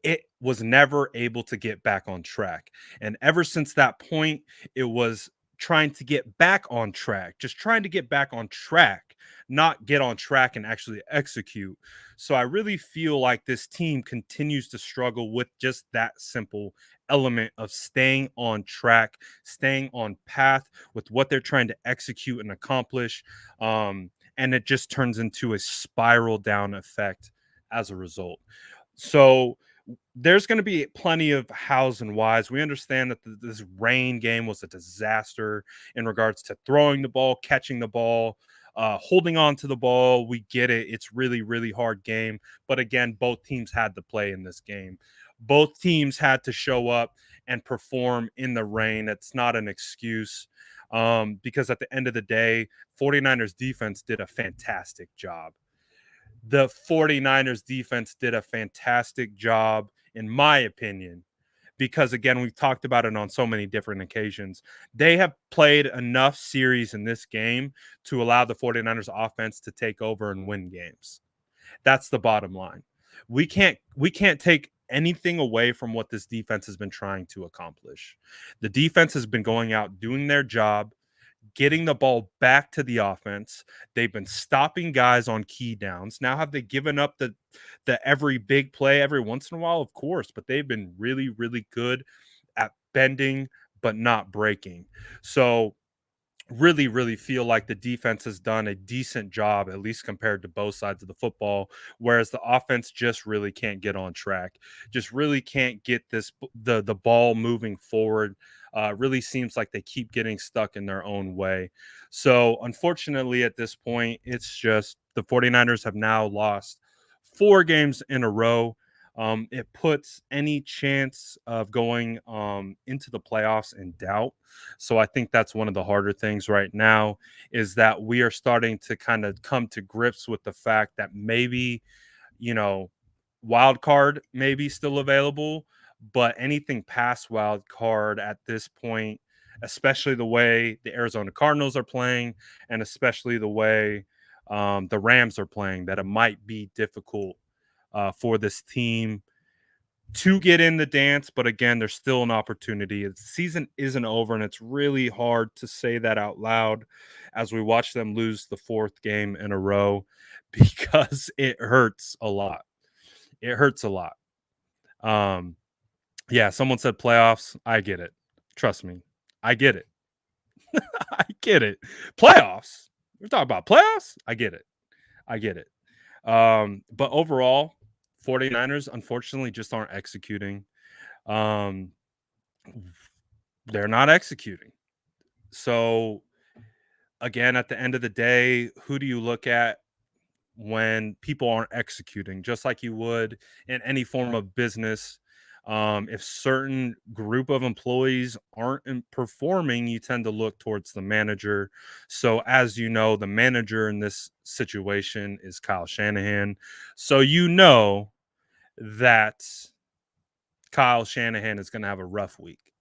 It was never able to get back on track. And ever since that point, it was trying to get back on track, just trying to get back on track, not get on track and actually execute. So I really feel like this team continues to struggle with just that simple element of staying on track, staying on path with what they're trying to execute and accomplish. And it just turns into a spiral down effect as a result. So there's going to be plenty of hows and whys. We understand that this rain game was a disaster in regards to throwing the ball, catching the ball. holding on to the ball, we get it. It's really, really hard game. But again, both teams had to play in this game. Both teams had to show up and perform in the rain. It's not an excuse because at the end of the day, 49ers defense did a fantastic job. The 49ers defense did a fantastic job, in my opinion, because again, we've talked about it on so many different occasions. They have played enough series in this game to allow the 49ers offense to take over and win games. That's the bottom line. We can't take anything away from what this defense has been trying to accomplish. The defense has been going out doing their job, getting the ball back to the offense. They've been stopping guys on key downs. Now, have they given up the every big play every once in a while? Of course, but they've been really, really good at bending but not breaking. So really, really feel like the defense has done a decent job, at least compared to both sides of the football, whereas the offense just really can't get on track, just really can't get the ball moving forward. Really seems like they keep getting stuck in their own way. So unfortunately, at this point, it's just the 49ers have now lost 4 games in a row. It puts any chance of going into the playoffs in doubt. So I think that's one of the harder things right now is that we are starting to kind of come to grips with the fact that maybe, you know, wild card may be still available, but anything past wild card at this point, especially the way the Arizona Cardinals are playing, and especially the way the Rams are playing, that it might be difficult for this team to get in the dance. But again, there's still an opportunity. The season isn't over, and it's really hard to say that out loud as we watch them lose the 4th game in a row because it hurts a lot. It hurts a lot. Um, yeah, someone said playoffs. I get it. Trust me. I get it. I get it. Playoffs. We're talking about playoffs. I get it. I get it. But overall, 49ers unfortunately just aren't executing. Um, they're not executing. So again, at the end of the day, who do you look at when people aren't executing? Just like you would in any form of business. If certain group of employees aren't performing, you tend to look towards the manager. So as you know, the manager in this situation is Kyle Shanahan. So you know that Kyle Shanahan is going to have a rough week.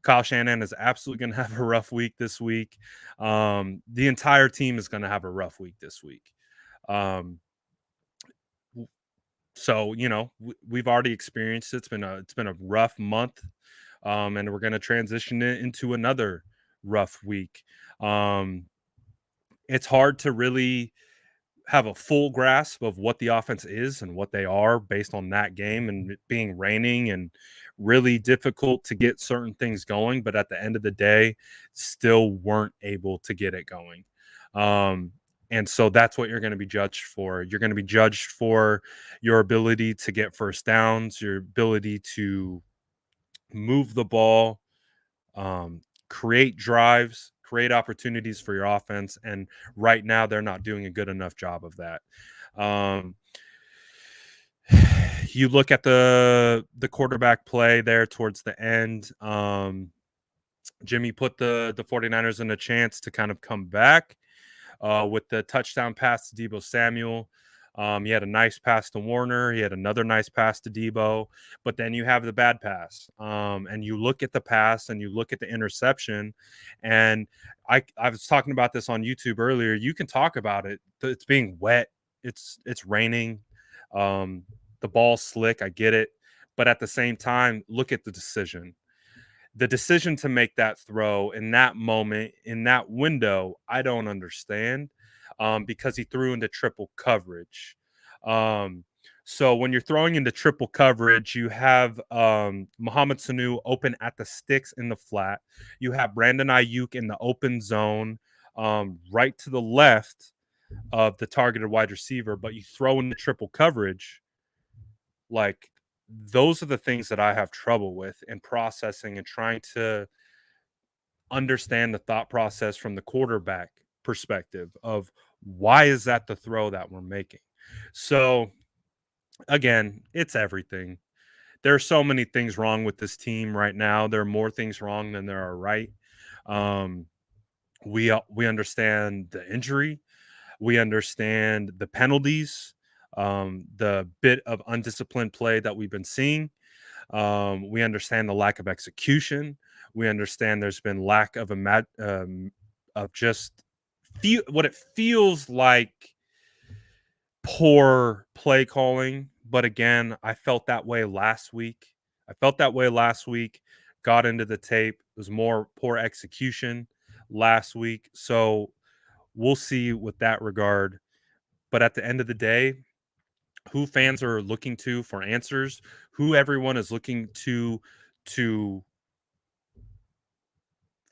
Kyle Shanahan is absolutely going to have a rough week this week. The entire team is going to have a rough week this week. Um, so we've already experienced it. It's been a rough month, and we're going to transition it into another rough week. Um, it's hard to really have a full grasp of what the offense is and what they are based on that game and it being raining and really difficult to get certain things going. But at the end of the day, still weren't able to get it going. And so that's what you're going to be judged for. You're going to be judged for your ability to get first downs, your ability to move the ball, create drives, create opportunities for your offense. And right now, they're not doing a good enough job of that. Um, you look at the quarterback play there towards the end. Jimmy put the 49ers in a chance to kind of come back with the touchdown pass to Deebo Samuel. He had a nice pass to Warner. He had another nice pass to Deebo. But then you have the bad pass. And you look at the pass and you look at the interception. And I was talking about this on YouTube earlier. You can talk about it. It's being wet. It's raining. The ball's slick. I get it. But at the same time, look at the decision. The decision to make that throw in that moment, in that window, I don't understand because he threw into triple coverage. Um, so when you're throwing into triple coverage, you have Mohamed Sanu open at the sticks in the flat. You have Brandon Ayuk in the open zone right to the left of the targeted wide receiver, but you throw into triple coverage. Like, those are the things that I have trouble with in processing and trying to understand the thought process from the quarterback perspective of why is that the throw that we're making. So again, it's everything. There are so many things wrong with this team right now. There are more things wrong than there are right. Um, we understand the injury. We understand the penalties, the bit of undisciplined play that we've been seeing. We understand the lack of execution. We understand there's been lack of of just what it feels like poor play calling. But again, I felt that way last week. I felt that way last week. Got into the tape. It was more poor execution last week. So we'll see with that regard. But at the end of the day, who fans are looking to for answers, who everyone is looking to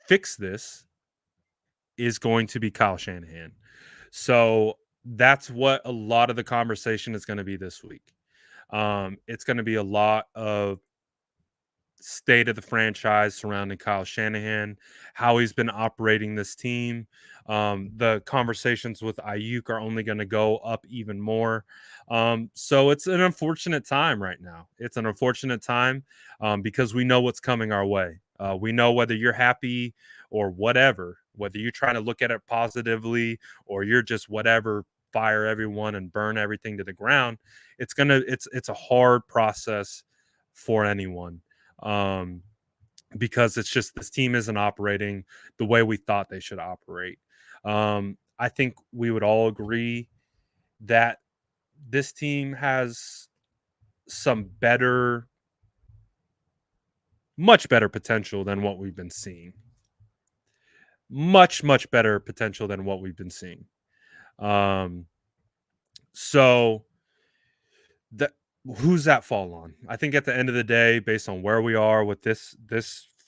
fix this is going to be Kyle Shanahan. So that's what a lot of the conversation is going to be this week. It's going to be a lot of state of the franchise surrounding Kyle Shanahan, how he's been operating this team. The conversations with Ayuk are only going to go up even more. So it's an unfortunate time right now. It's an unfortunate time because we know what's coming our way. We know whether you're happy or whatever, whether you're trying to look at it positively or you're just whatever, fire everyone and burn everything to the ground. It's a hard process for anyone um, because it's just this team isn't operating the way we thought they should operate. I think we would all agree that this team has some better, much better potential than what we've been seeing. Much better potential than what we've been seeing. Um, so that who's that fall on? I think at the end of the day, based on where we are with this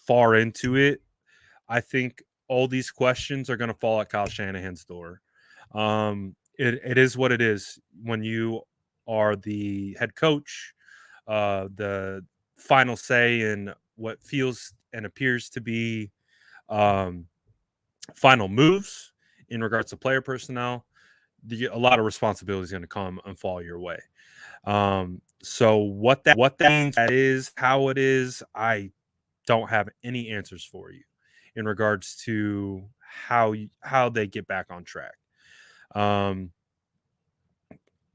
far into it, I think all these questions are going to fall at Kyle Shanahan's door. It is what it is when you are the head coach, the final say in what feels and appears to be um, final moves in regards to player personnel. A lot of responsibility is going to come and fall your way. So what that means, that is how it is. I don't have any answers for you in regards to how they get back on track. Um,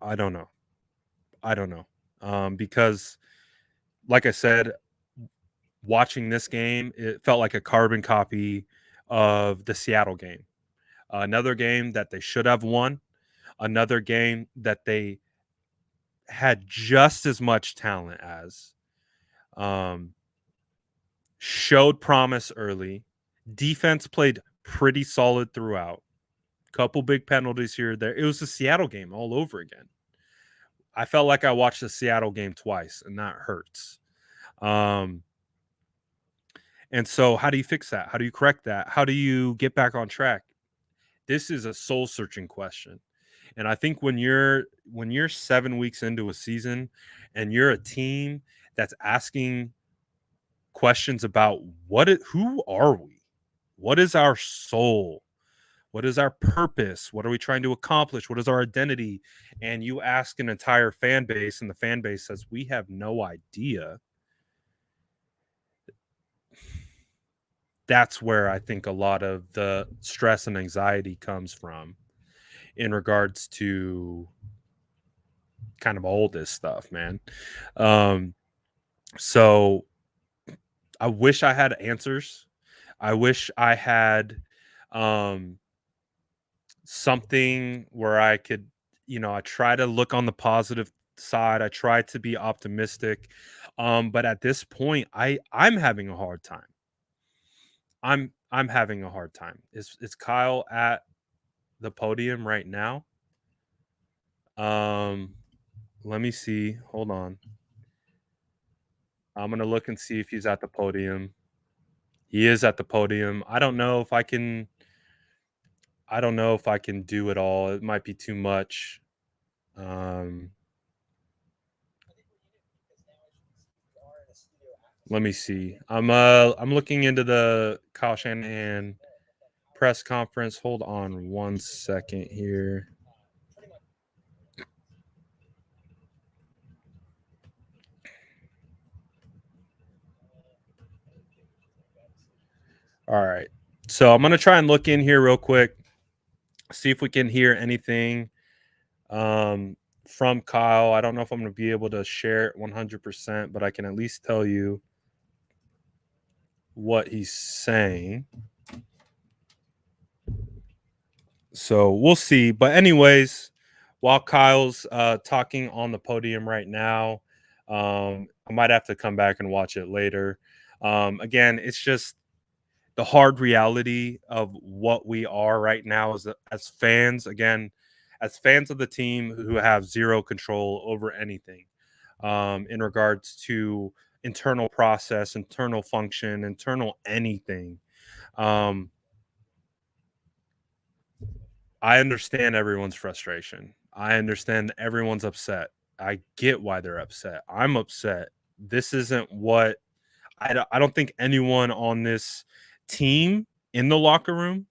I don't know. I don't know. Because like I said, watching this game, it felt like a carbon copy of the Seattle game. Another game that they should have won. Another game that they had just as much talent as. Um, Showed promise early. Defense played pretty solid throughout. Couple big penalties here there. It was the Seattle game all over again. I felt like I watched the Seattle game twice, and that hurts. Um, and so, how do you fix that? How do you correct that? How do you get back on track? This is a soul searching question, and I think when you're 7 weeks into a season, and you're a team that's asking questions about who are we? What is our soul? What is our purpose? What are we trying to accomplish? What is our identity? And you ask an entire fan base, and the fan base says, we have no idea. That's where I think a lot of the stress and anxiety comes from in regards to kind of all this stuff, man. Um, so I wish I had answers. I wish I had um something where I could, I try to look on the positive side. I try to be optimistic. But at this point, I'm having a hard time. I'm having a hard time. Is Kyle at the podium right now? Um, Let me see. Hold on. I'm gonna look and see if he's at the podium. He is at the podium. I don't know if I can do it all. It might be too much. Um, Let me see. I'm looking into the Kyle Shanahan press conference. Hold on 1 second here. All right. So I'm gonna try and look in here real quick, see if we can hear anything um, from Kyle. I don't know if I'm gonna be able to share it 100%, but I can at least tell you what he's saying. So we'll see. But anyways, while Kyle's talking on the podium right now, I might have to come back and watch it later. Again, it's just the hard reality of what we are right now as fans. Again, as fans of the team who have zero control over anything in regards to internal process, internal function, internal anything. Um, I understand everyone's frustration. I understand everyone's upset. I get why they're upset. I'm upset. This isn't what I don't think anyone on this team in the locker room,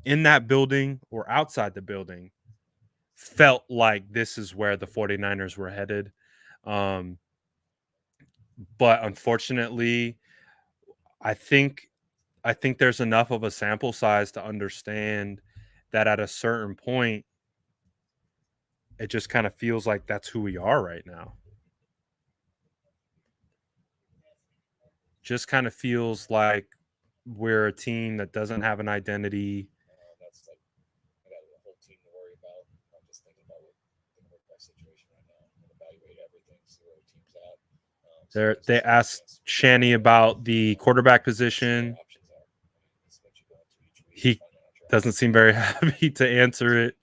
in that building or outside the building felt like this is where the 49ers were headed. Um, but unfortunately, I think I think there's enough of a sample size to understand that at a certain point it just kind of feels like that's who we are right now. Just kind of feels like we're a team that doesn't have an identity. They asked Shanny about the quarterback position. He doesn't seem very happy to answer it.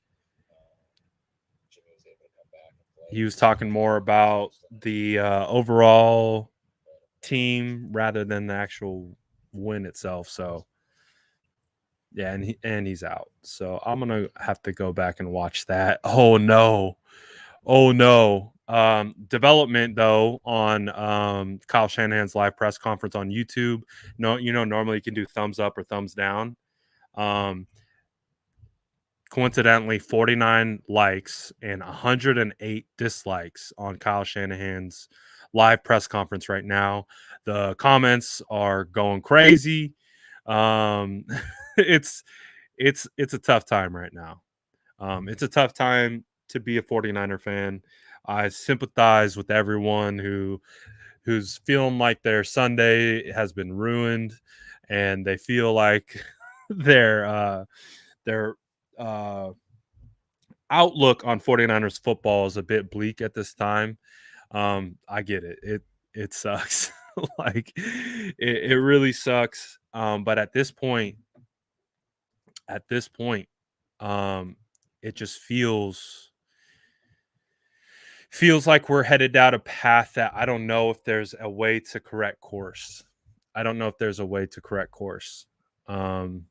He was talking more about the overall team rather than the actual win itself. So yeah, and he's out. So I'm gonna have to go back and watch that. Oh no. Oh no. Development though on Kyle Shanahan's live press conference on YouTube. No, normally you can do thumbs up or thumbs down. Um, Coincidentally, 49 likes and 108 dislikes on Kyle Shanahan's live press conference right now. The comments are going crazy. Um, it's it's a tough time right now. It's a tough time to be a 49er fan. I sympathize with everyone who's feeling like their Sunday has been ruined and they feel like their uh, outlook on 49ers football is a bit bleak at this time. I get it. It sucks. Like it really sucks. But at this point, um, it just feels like we're headed down a path that I don't know if there's a way to correct course. I don't know if there's a way to correct course. Um,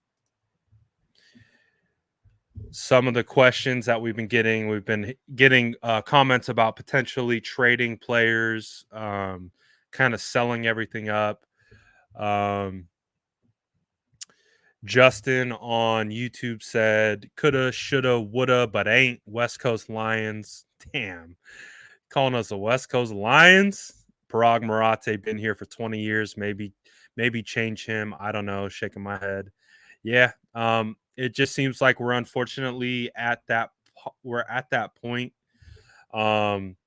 some of the questions that we've been getting comments about potentially trading players, kind of selling everything up. Um, Justin on YouTube said, coulda, shoulda, woulda, but ain't West Coast Lions. Damn. Calling us the West Coast Lions. Parag Marate been here for 20 years. Maybe change him. I don't know. Shaking my head. Yeah. It just seems like we're at that point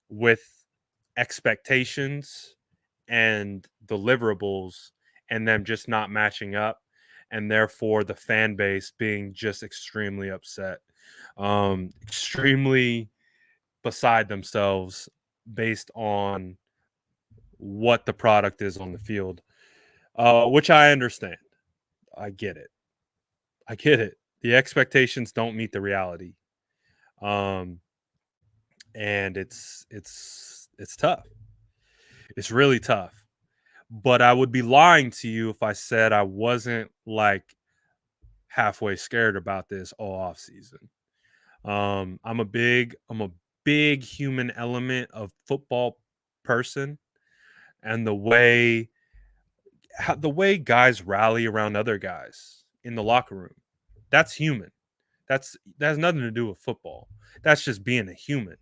with expectations and deliverables and them just not matching up, and therefore the fan base being just extremely upset, extremely beside themselves based on what the product is on the field, which I understand. I get it. I get it. The expectations don't meet the reality, um, and it's tough. It's really tough. But I would be lying to you if I said I wasn't like halfway scared about this all off season. I'm a big human element of football person, and the way guys rally around other guys. in the locker room. That's human. That has nothing to do with football. That's just being a human.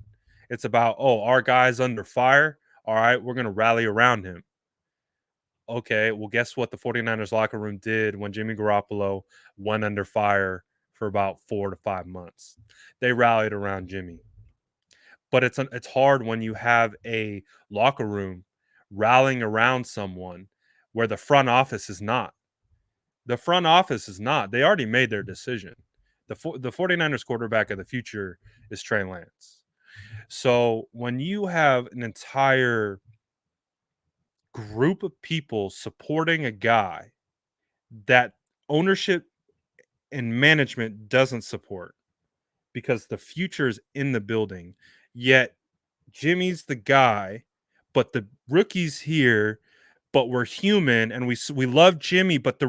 It's about, oh, our guy's under fire. All right, we're going to rally around him. Okay, well, guess what the 49ers locker room did when Jimmy Garoppolo went under fire for about 4 to 5 months? They rallied around Jimmy. But it's hard when you have a locker room rallying around someone where the front office is not. The front office is not. They already made their decision. The 49ers quarterback of the future is Trey Lance. So when you have an entire group of people supporting a guy that ownership and management doesn't support because the future is in the building, yet Jimmy's the guy, but the rookie's here, but we're human and we love Jimmy, but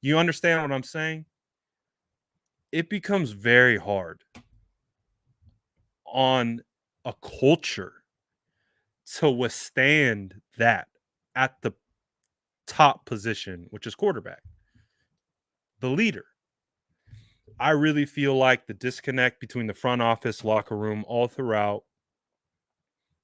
you understand what I'm saying? It becomes very hard on a culture to withstand that at the top position, which is quarterback, the leader. I really feel like the disconnect between the front office, locker room, all throughout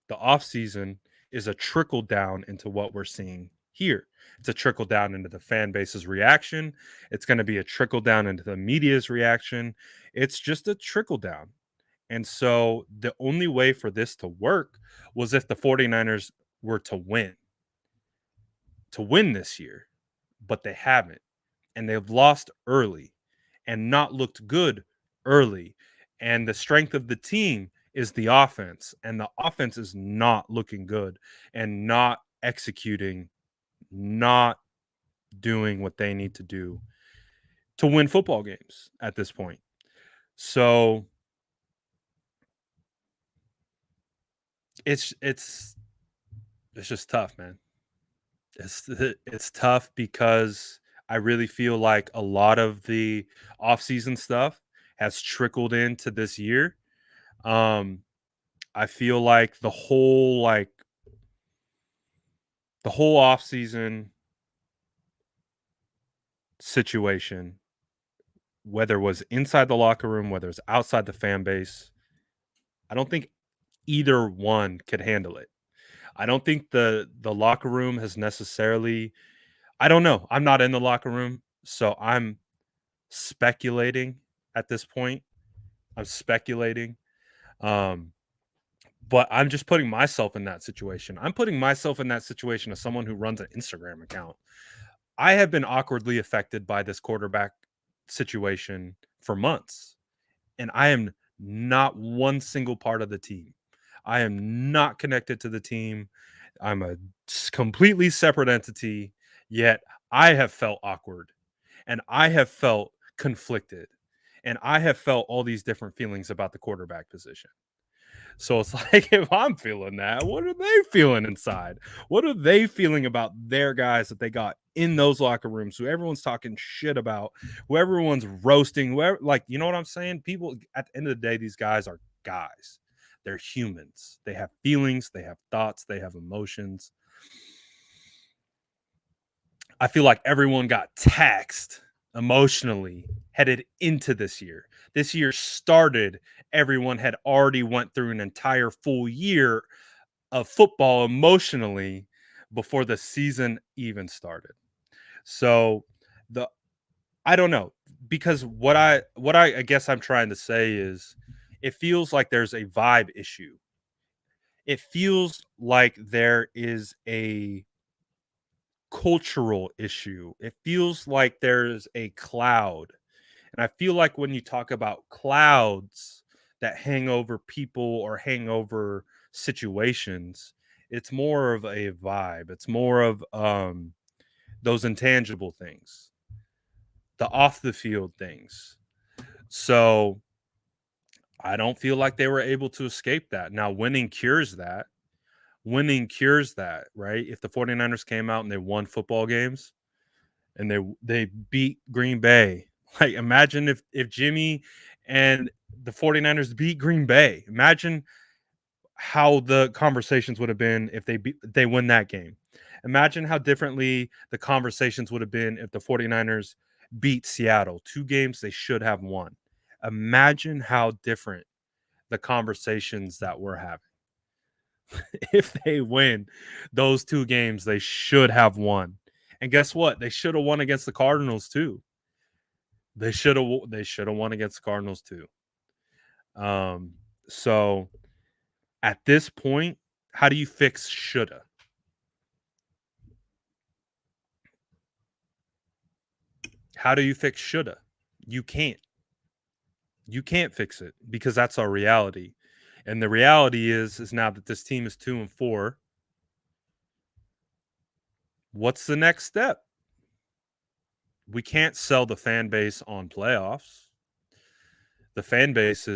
the offseason is a trickle down into what we're seeing here. It's a trickle down into the fan base's reaction. It's going to be a trickle down into the media's reaction. It's just a trickle down. And so the only way for this to work was if the 49ers were to win this year, but they haven't. And they've lost early and not looked good early. And the strength of the team is the offense. And the offense is not looking good and not executing, not doing what they need to do to win football games at this point. So it's just tough, man. It's tough because I really feel like a lot of the offseason stuff has trickled into this year. Um, I feel like the whole offseason situation, whether it was inside the locker room, whether it's outside the fan base, I don't think either one could handle it. I don't think the locker room has necessarily. I don't know. I'm not in the locker room, so I'm speculating at this point. I'm speculating. Um, but I'm just putting myself in that situation. I'm putting myself in that situation as someone who runs an Instagram account. I have been awkwardly affected by this quarterback situation for months, and I am not one single part of the team. I am not connected to the team. I'm a completely separate entity, yet I have felt awkward and I have felt conflicted and I have felt all these different feelings about the quarterback position. So it's like, if I'm feeling that, what are they feeling inside? What are they feeling about their guys that they got in those locker rooms who everyone's talking shit about, who everyone's roasting, whoever, like, you know what I'm saying? People, at the end of the day, these guys are guys. They're humans. They have feelings, they have thoughts, they have emotions. I feel like everyone got taxed emotionally headed into this year. This year started, everyone had already went through an entire full year of football emotionally before the season even started. So the I don't know, because what I guess I'm trying to say is it feels like there's a vibe issue. It feels like there is a cultural issue. It feels like there's a cloud. And I feel like when you talk about clouds that hang over people or hang over situations, it's more of a vibe. It's more of those intangible things, the off the field things. So I don't feel like they were able to escape that. Now, winning cures that. Winning cures that, right? If the 49ers came out and they won football games, and they beat Green Bay. Like, imagine if Jimmy and the 49ers beat Green Bay. Imagine how the conversations would have been if they win that game. Imagine how differently the conversations would have been if the 49ers beat Seattle, 2 games they should have won. Imagine how different the conversations that we're having. If they win those 2 games they should have won. And guess what? They should have won against the Cardinals too. They should have won against the Cardinals too. Um, so at this point, how do you fix shoulda? How do you fix shoulda? You can't. You can't fix it because that's our reality. And the reality is now that this team is 2-4, what's the next step? We can't sell the fan base on playoffs. The fan base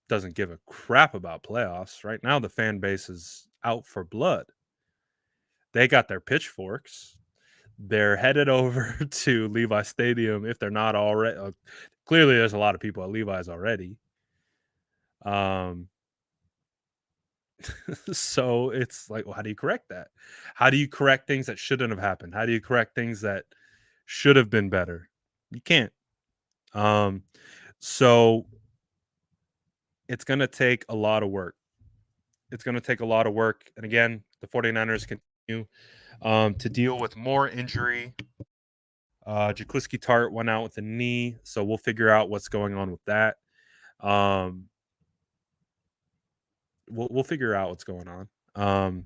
doesn't give a crap about playoffs. Right now the fan base is out for blood. They got their pitchforks. They're headed over to Levi Stadium if they're not already. Clearly, there's a lot of people at Levi's already. Um, so it's like, well, how do you correct that? How do you correct things that shouldn't have happened? How do you correct things that should have been better? You can't. Um, so it's going to take a lot of work. It's going to take a lot of work. And again, the 49ers continue to deal with more injury. Jaquiski Tart went out with a knee, so we'll figure out what's going on with that. Um, we'll figure out what's going on.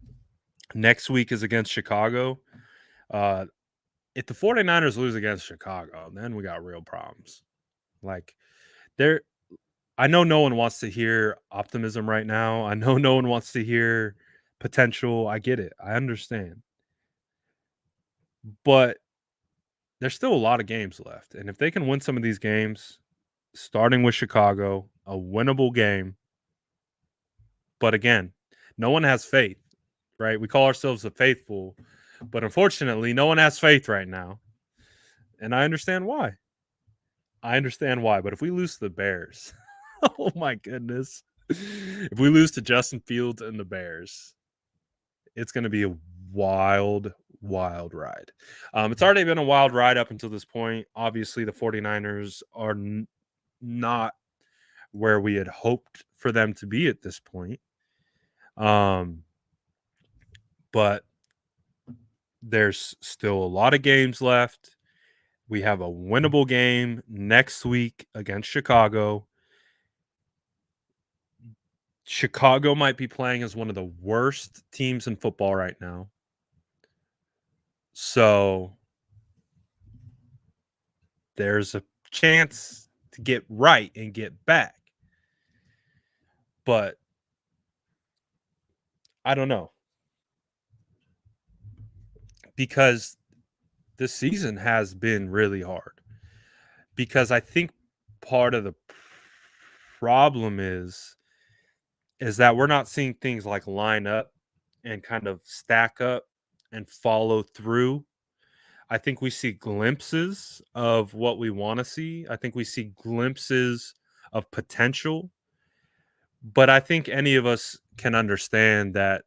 Next week is against Chicago. If the 49ers lose against Chicago, then we got real problems. Like there I know no one wants to hear optimism right now. I know no one wants to hear potential. I get it. I understand. But there's still a lot of games left. And if they can win some of these games, starting with Chicago, a winnable game. But again, no one has faith, right? We call ourselves the faithful, but unfortunately, no one has faith right now. And I understand why. But if we lose to the Bears, oh my goodness. If we lose to Justin Fields and the Bears, it's going to be a wild, wild ride. It's already been a wild ride up until this point. Obviously, the 49ers are not where we had hoped for them to be at this point. But there's still a lot of games left. We have a winnable game next week against Chicago. Chicago might be playing as one of the worst teams in football right now. So there's a chance to get right and get back. But I don't know. Because this season has been really hard. Because I think part of the problem is that we're not seeing things like line up and kind of stack up and follow through. I think we see glimpses of what we want to see. I think we see glimpses of potential. But I think any of us can understand that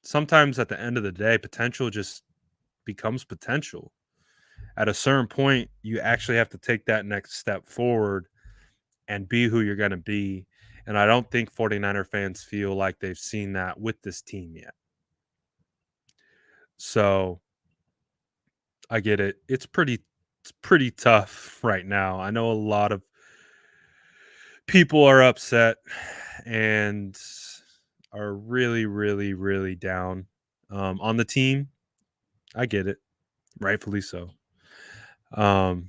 sometimes at the end of the day, potential just becomes potential. At a certain point, you actually have to take that next step forward and be who you're going to be. And I don't think 49er fans feel like they've seen that with this team yet. So I get it. It's pretty tough right now. I know a lot of people are upset and are really, really, really down on the team. I get it. Rightfully so. But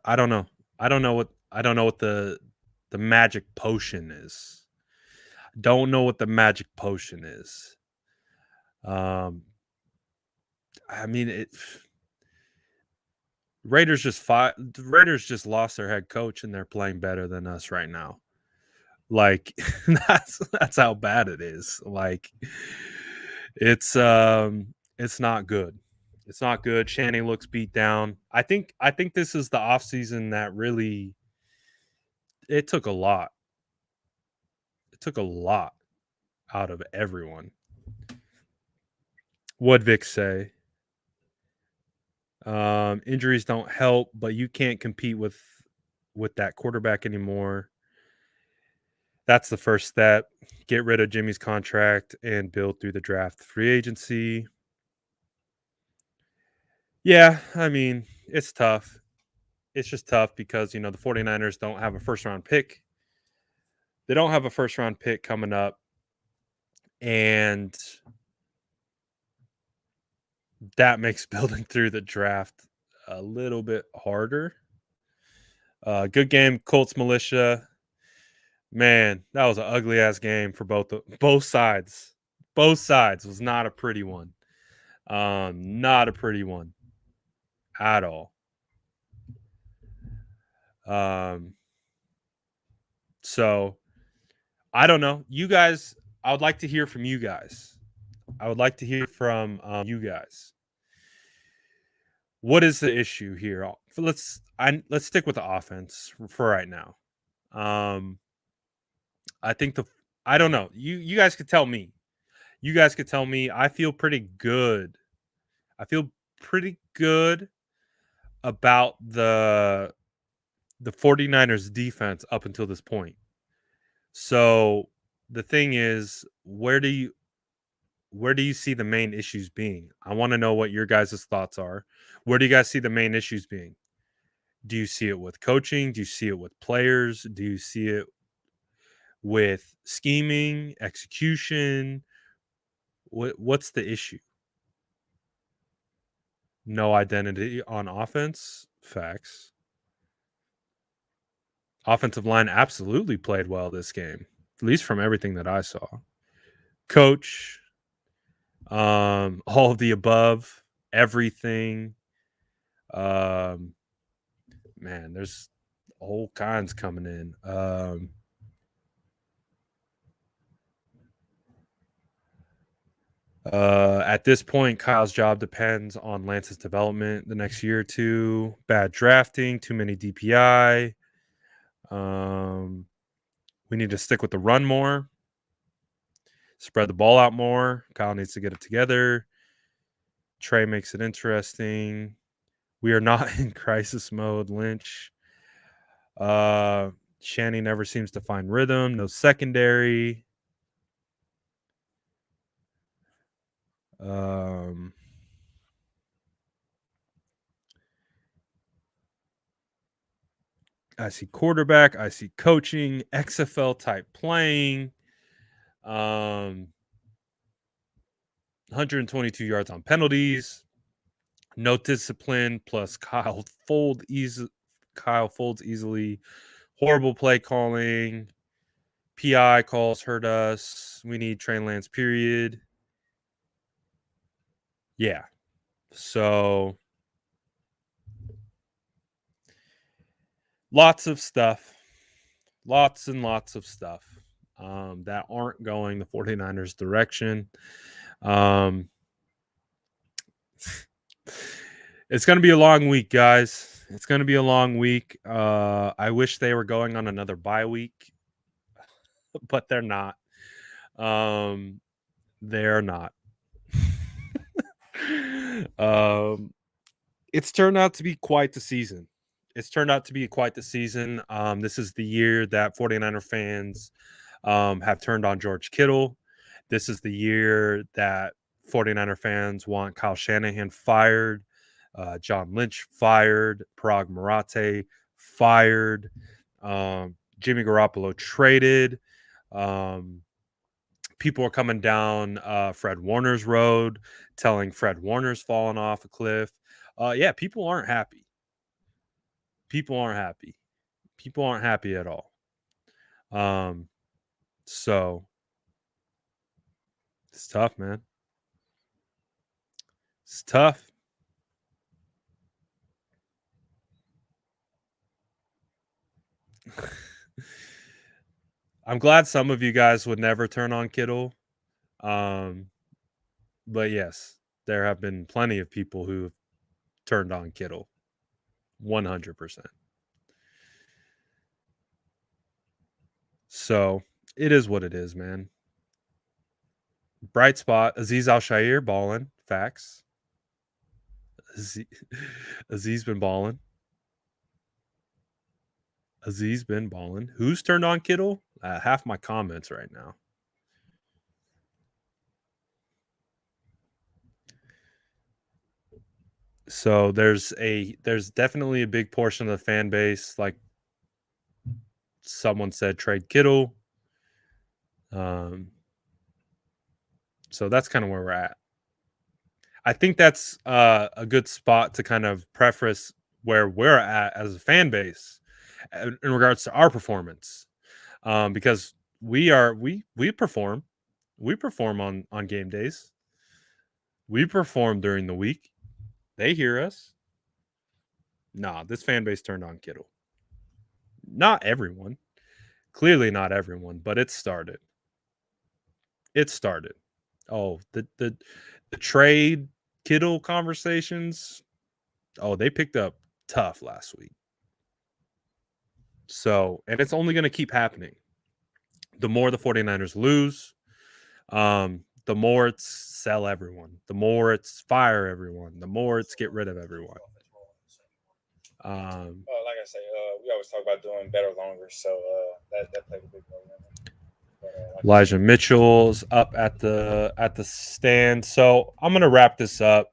I don't know. I don't know what the magic potion is. Don't know what the magic potion is. Um, I mean, the Raiders just lost their head coach and they're playing better than us right now. Like that's how bad it is. Like it's not good. It's not good. Channing looks beat down. I think this is the offseason that really it took a lot. It took a lot out of everyone. What'd Vic say? Injuries don't help, but you can't compete with that quarterback anymore. That's the first step. Get rid of Jimmy's contract and build through the draft free agency. Yeah, I mean, it's tough. It's just tough because, the 49ers don't have a first round pick. They don't have a first round pick coming up. And that makes building through the draft a little bit harder. Good game, Colts militia. Man, that was an ugly ass game for both sides. Both sides was not a pretty one. Not a pretty one at all. Um, so I don't know. You guys, I would like to hear from you guys. I would like to hear from you guys. What is the issue here? Let's stick with the offense for right now. Um, I think I don't know. You guys could tell me. You guys could tell me. I feel pretty good. I feel pretty good about the 49ers defense up until this point. So the thing is, where do you see the main issues being? I want to know what your guys' thoughts are. Where do you guys see the main issues being? Do you see it with coaching? Do you see it with players? Do you see it with scheming, execution? What's the issue? No identity on offense? Facts. Offensive line absolutely played well this game, at least from everything that I saw. Coach, all of the above, everything. Um, man, there's all kinds coming in. At this point, Kyle's job depends on Lance's development the next year or two. Bad drafting, too many DPI. Um, we need to stick with the run more, spread the ball out more. Kyle needs to get it together. Trey makes it interesting. We are not in crisis mode, Lynch. Shanny never seems to find rhythm. No secondary. Um, I see quarterback. I see coaching. XFL type playing. 122 yards on penalties. No discipline. Plus Kyle folds easily. Horrible play calling. PI calls hurt us. We need Trey Lance. Period. Yeah. So lots of stuff. Lots and lots of stuff that aren't going the 49ers direction. Um, it's going to be a long week, guys. It's going to be a long week. I wish they were going on another bye week, but they're not. They're not. It's turned out to be quite the season. This is the year that 49er fans have turned on George Kittle. This is the year that 49er fans want Kyle Shanahan fired, John Lynch fired, Parag Marate fired, Jimmy Garoppolo traded. People are coming down Fred Warner's road, telling Fred Warner's fallen off a cliff. Yeah, people aren't happy. People aren't happy. People aren't happy at all. Um, so it's tough, man. It's tough. I'm glad some of you guys would never turn on Kittle. Um, but yes, there have been plenty of people who have turned on Kittle. 100%. So it is what it is, man. Bright spot, Aziz Al Shair balling. Facts. Aziz, Aziz been balling. Aziz been balling. Who's turned on Kittle? Half my comments right now. So there's definitely a big portion of the fan base, like someone said, trade Kittle. Um, so that's kind of where we're at. I think that's a good spot to kind of preface where we're at as a fan base in regards to our performance, because we perform, we perform on game days, we perform during the week. They hear us. Nah, this fan base turned on Kittle. Not everyone, clearly not everyone, but it started. It started. Oh, the trade Kittle conversations. Oh, they picked up tough last week. So, and it's only going to keep happening. The more the 49ers lose, the more it's sell everyone, the more it's fire everyone, the more it's get rid of everyone. Like I say, we always talk about doing better longer, so that played a big role in it. Like Elijah Mitchell's up at the stand. So I'm gonna wrap this up.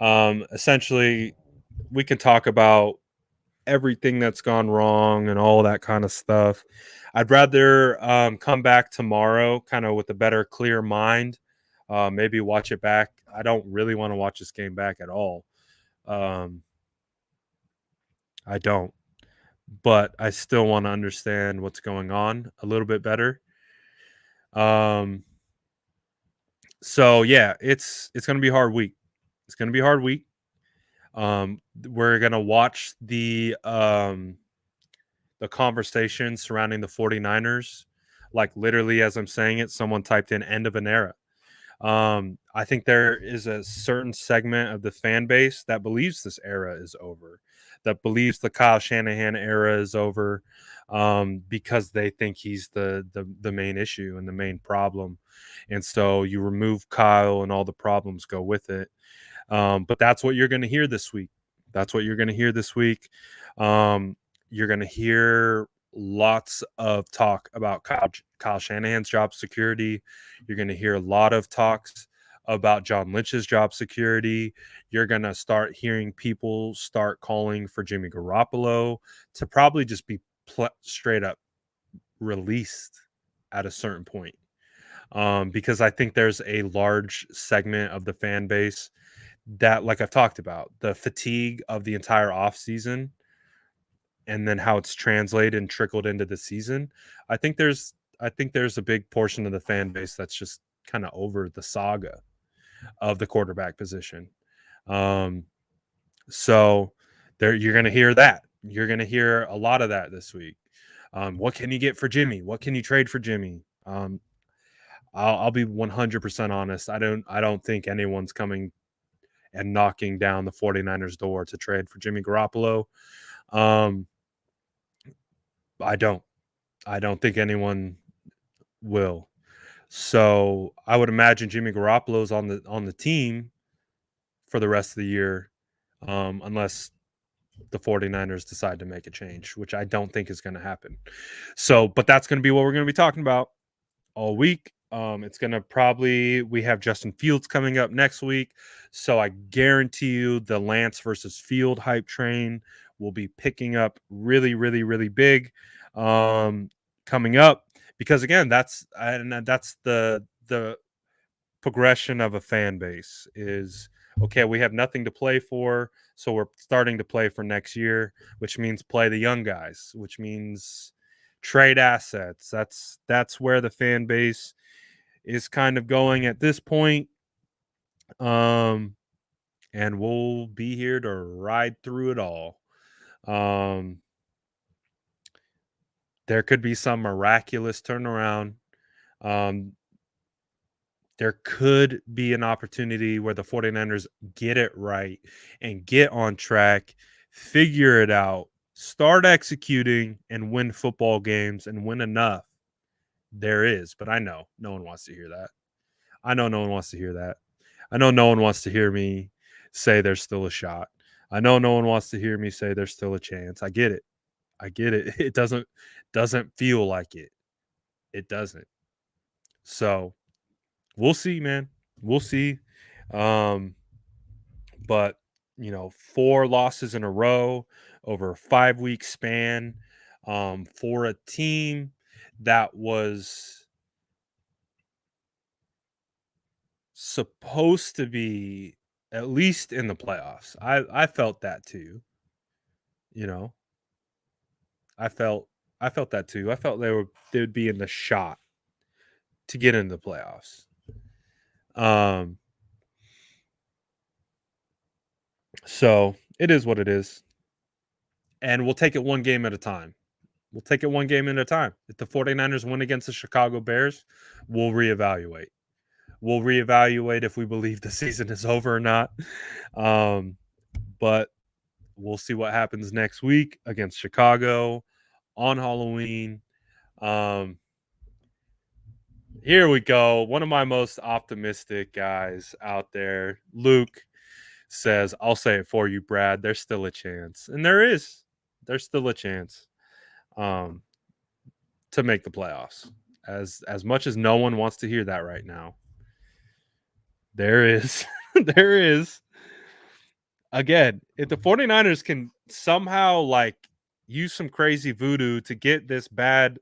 Essentially, we can talk about everything that's gone wrong and all that kind of stuff. I'd rather come back tomorrow, kind of with a better, clear mind. Maybe watch it back. I don't really want to watch this game back at all. Um, I don't, but I still want to understand what's going on a little bit better. Um, so yeah, it's gonna be a hard week. It's gonna be a hard week. We're gonna watch the conversation surrounding the 49ers. Like literally as I'm saying it, someone typed in end of an era. I think there is a certain segment of the fan base that believes this era is over, that believes the Kyle Shanahan era is over, because they think he's the main issue and the main problem. And so you remove Kyle and all the problems go with it. But that's what you're going to hear this week. That's what you're going to hear this week. Um, you're going to hear lots of talk about Kyle Shanahan's job security. You're going to hear a lot of talks about John Lynch's job security. You're going to start hearing people start calling for Jimmy Garoppolo to probably just be straight up released at a certain point. Because I think there's a large segment of the fan base that, like I've talked about, the fatigue of the entire offseason and then how it's translated and trickled into the season. I think there's a big portion of the fan base that's just kind of over the saga of the quarterback position. Um, so there you're going to hear that. You're going to hear a lot of that this week. What can you get for Jimmy? What can you trade for Jimmy? I'll be 100% honest. I don't think anyone's coming and knocking down the 49ers door to trade for Jimmy Garoppolo. Um, I don't. I don't think anyone will. So I would imagine Jimmy Garoppolo's on the team for the rest of the year, unless the 49ers decide to make a change, which I don't think is going to happen. So, but that's going to be what we're going to be talking about all week. It's going to probably, we have Justin Fields coming up next week. So I guarantee you the Lance versus Field hype train will be picking up really, really, really big coming up, because again, that's the progression of a fan base is okay. We have nothing to play for, so we're starting to play for next year, which means play the young guys, which means trade assets. That's where the fan base is kind of going at this point. Um, and we'll be here to ride through it all. Um, there could be some miraculous turnaround. Um, there could be an opportunity where the 49ers get it right and get on track, figure it out, start executing, and win football games and win enough. There is, but I know no one wants to hear that. I know no one wants to hear that. I know no one wants to hear me say there's still a shot. I know no one wants to hear me say there's still a chance. I get it. I get it. It doesn't feel like it. It doesn't. So we'll see, man. We'll see. Um, but 4 losses in a row over a 5 week span, for a team that was supposed to be at least in the playoffs. I felt that too. You know, I felt I felt that too. I felt they would be in the shot to get into the playoffs. Um, so it is what it is, and we'll take it one game at a time. We'll take it one game at a time. If the 49ers win against the Chicago Bears, we'll reevaluate. We'll reevaluate if we believe the season is over or not. Um, but we'll see what happens next week against Chicago on Halloween. Um, Here we go. One of my most optimistic guys out there, Luke, says, I'll say it for you, Brad. There's still a chance. And there is. There's still a chance um, to make the playoffs. As much as no one wants to hear that right now. There is. There is. Again, if the 49ers can somehow use some crazy voodoo to get this bad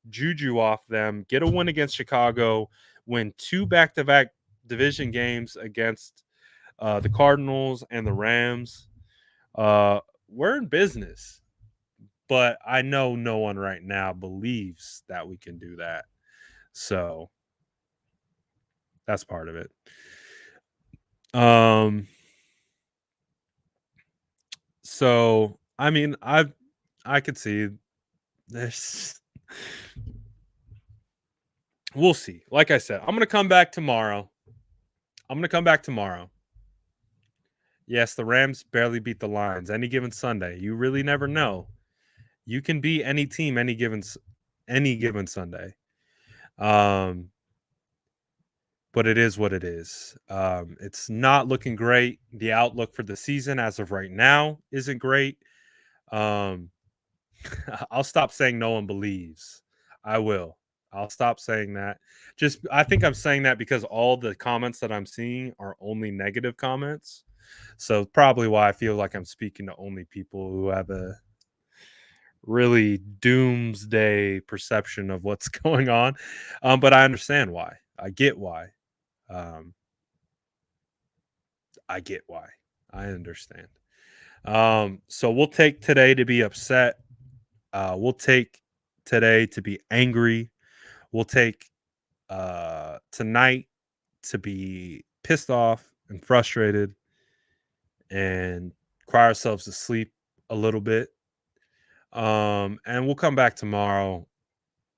juju off them, get a win against Chicago, win 2 back-to-back division games against the Cardinals and the Rams, we're in business. But I know no one right now believes that we can do that. So that's part of it. So I mean, I could see there's we'll see. Like I said, I'm gonna come back tomorrow. Yes, the Rams barely beat the Lions any given Sunday. You really never know. You can beat any team any given Sunday. But it is what it is. It's not looking great. The outlook for the season as of right now isn't great. Um, I'll stop saying no one believes. I will. I'll stop saying that. Just I think I'm saying that because all the comments that I'm seeing are only negative comments. So probably why I feel like I'm speaking to only people who have a really doomsday perception of what's going on. But I understand why. I get why. Um, I get why. I understand. So we'll take today to be upset. We'll take today to be angry. We'll take tonight to be pissed off and frustrated and cry ourselves to sleep a little bit. And we'll come back tomorrow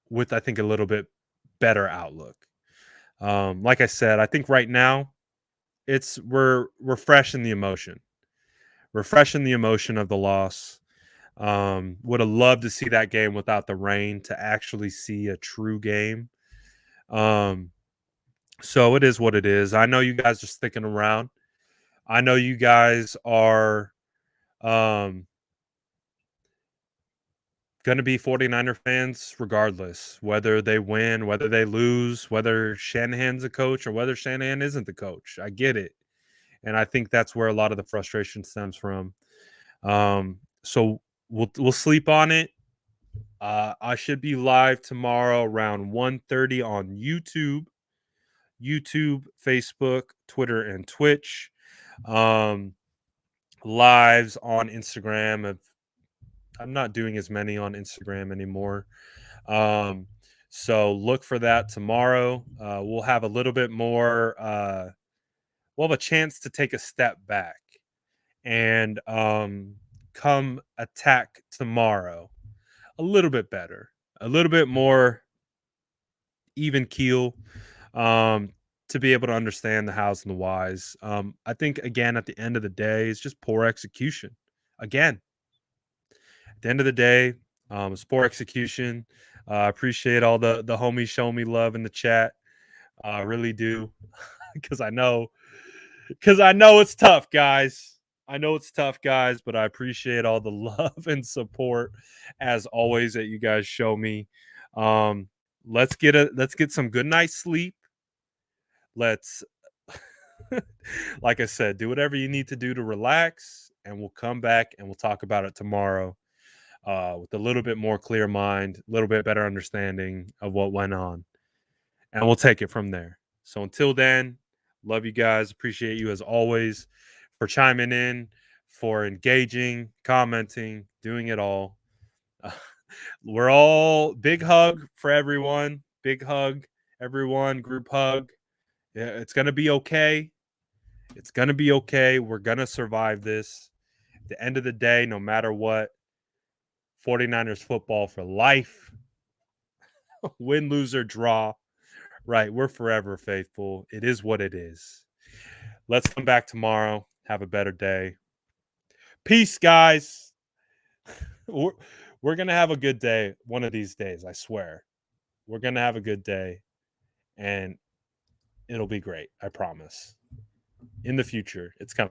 with, I think, a little bit better outlook. Like I said, I think right now we're fresh in the emotion. We're fresh in the emotion of the loss. Would have loved to see that game without the rain to actually see a true game. So it is what it is. I know you guys are sticking around. I know you guys are um, going to be 49er fans regardless, whether they win, whether they lose, whether Shanahan's a coach or whether Shanahan isn't the coach. I get it. And I think that's where a lot of the frustration stems from. So we'll sleep on it. I should be live tomorrow around 1:30 on YouTube, Facebook, Twitter, and Twitch. Lives on Instagram. I'm not doing as many on Instagram anymore. So look for that tomorrow. We'll have a little bit more. We'll have a chance to take a step back and come attack tomorrow a little bit better, a little bit more even keel, um, to be able to understand the hows and the whys. I think again at the end of the day, it's just poor execution. Again, at the end of the day, it's poor execution. I appreciate all the homies showing me love in the chat. I really do because I know Because I know it's tough, guys. I know it's tough, guys, but I appreciate all the love and support as always that you guys show me. Um, let's get some good night's sleep. Let's like I said, do whatever you need to do to relax, and we'll come back and we'll talk about it tomorrow with a little bit more clear mind, a little bit better understanding of what went on, and we'll take it from there. So until then, love you guys. Appreciate you as always for chiming in, for engaging, commenting, doing it all. We're all big hug for everyone. Big hug, everyone. Group hug. Yeah, it's gonna be okay. It's gonna be okay. We're gonna survive this. At the end of the day, no matter what, 49ers football for life. Win, lose, or draw. Right. We're forever faithful. It is what it is. Let's come back tomorrow. Have a better day. Peace, guys. We're, we're going to have a good day one of these days. I swear. We're going to have a good day and it'll be great. I promise. In the future, it's coming.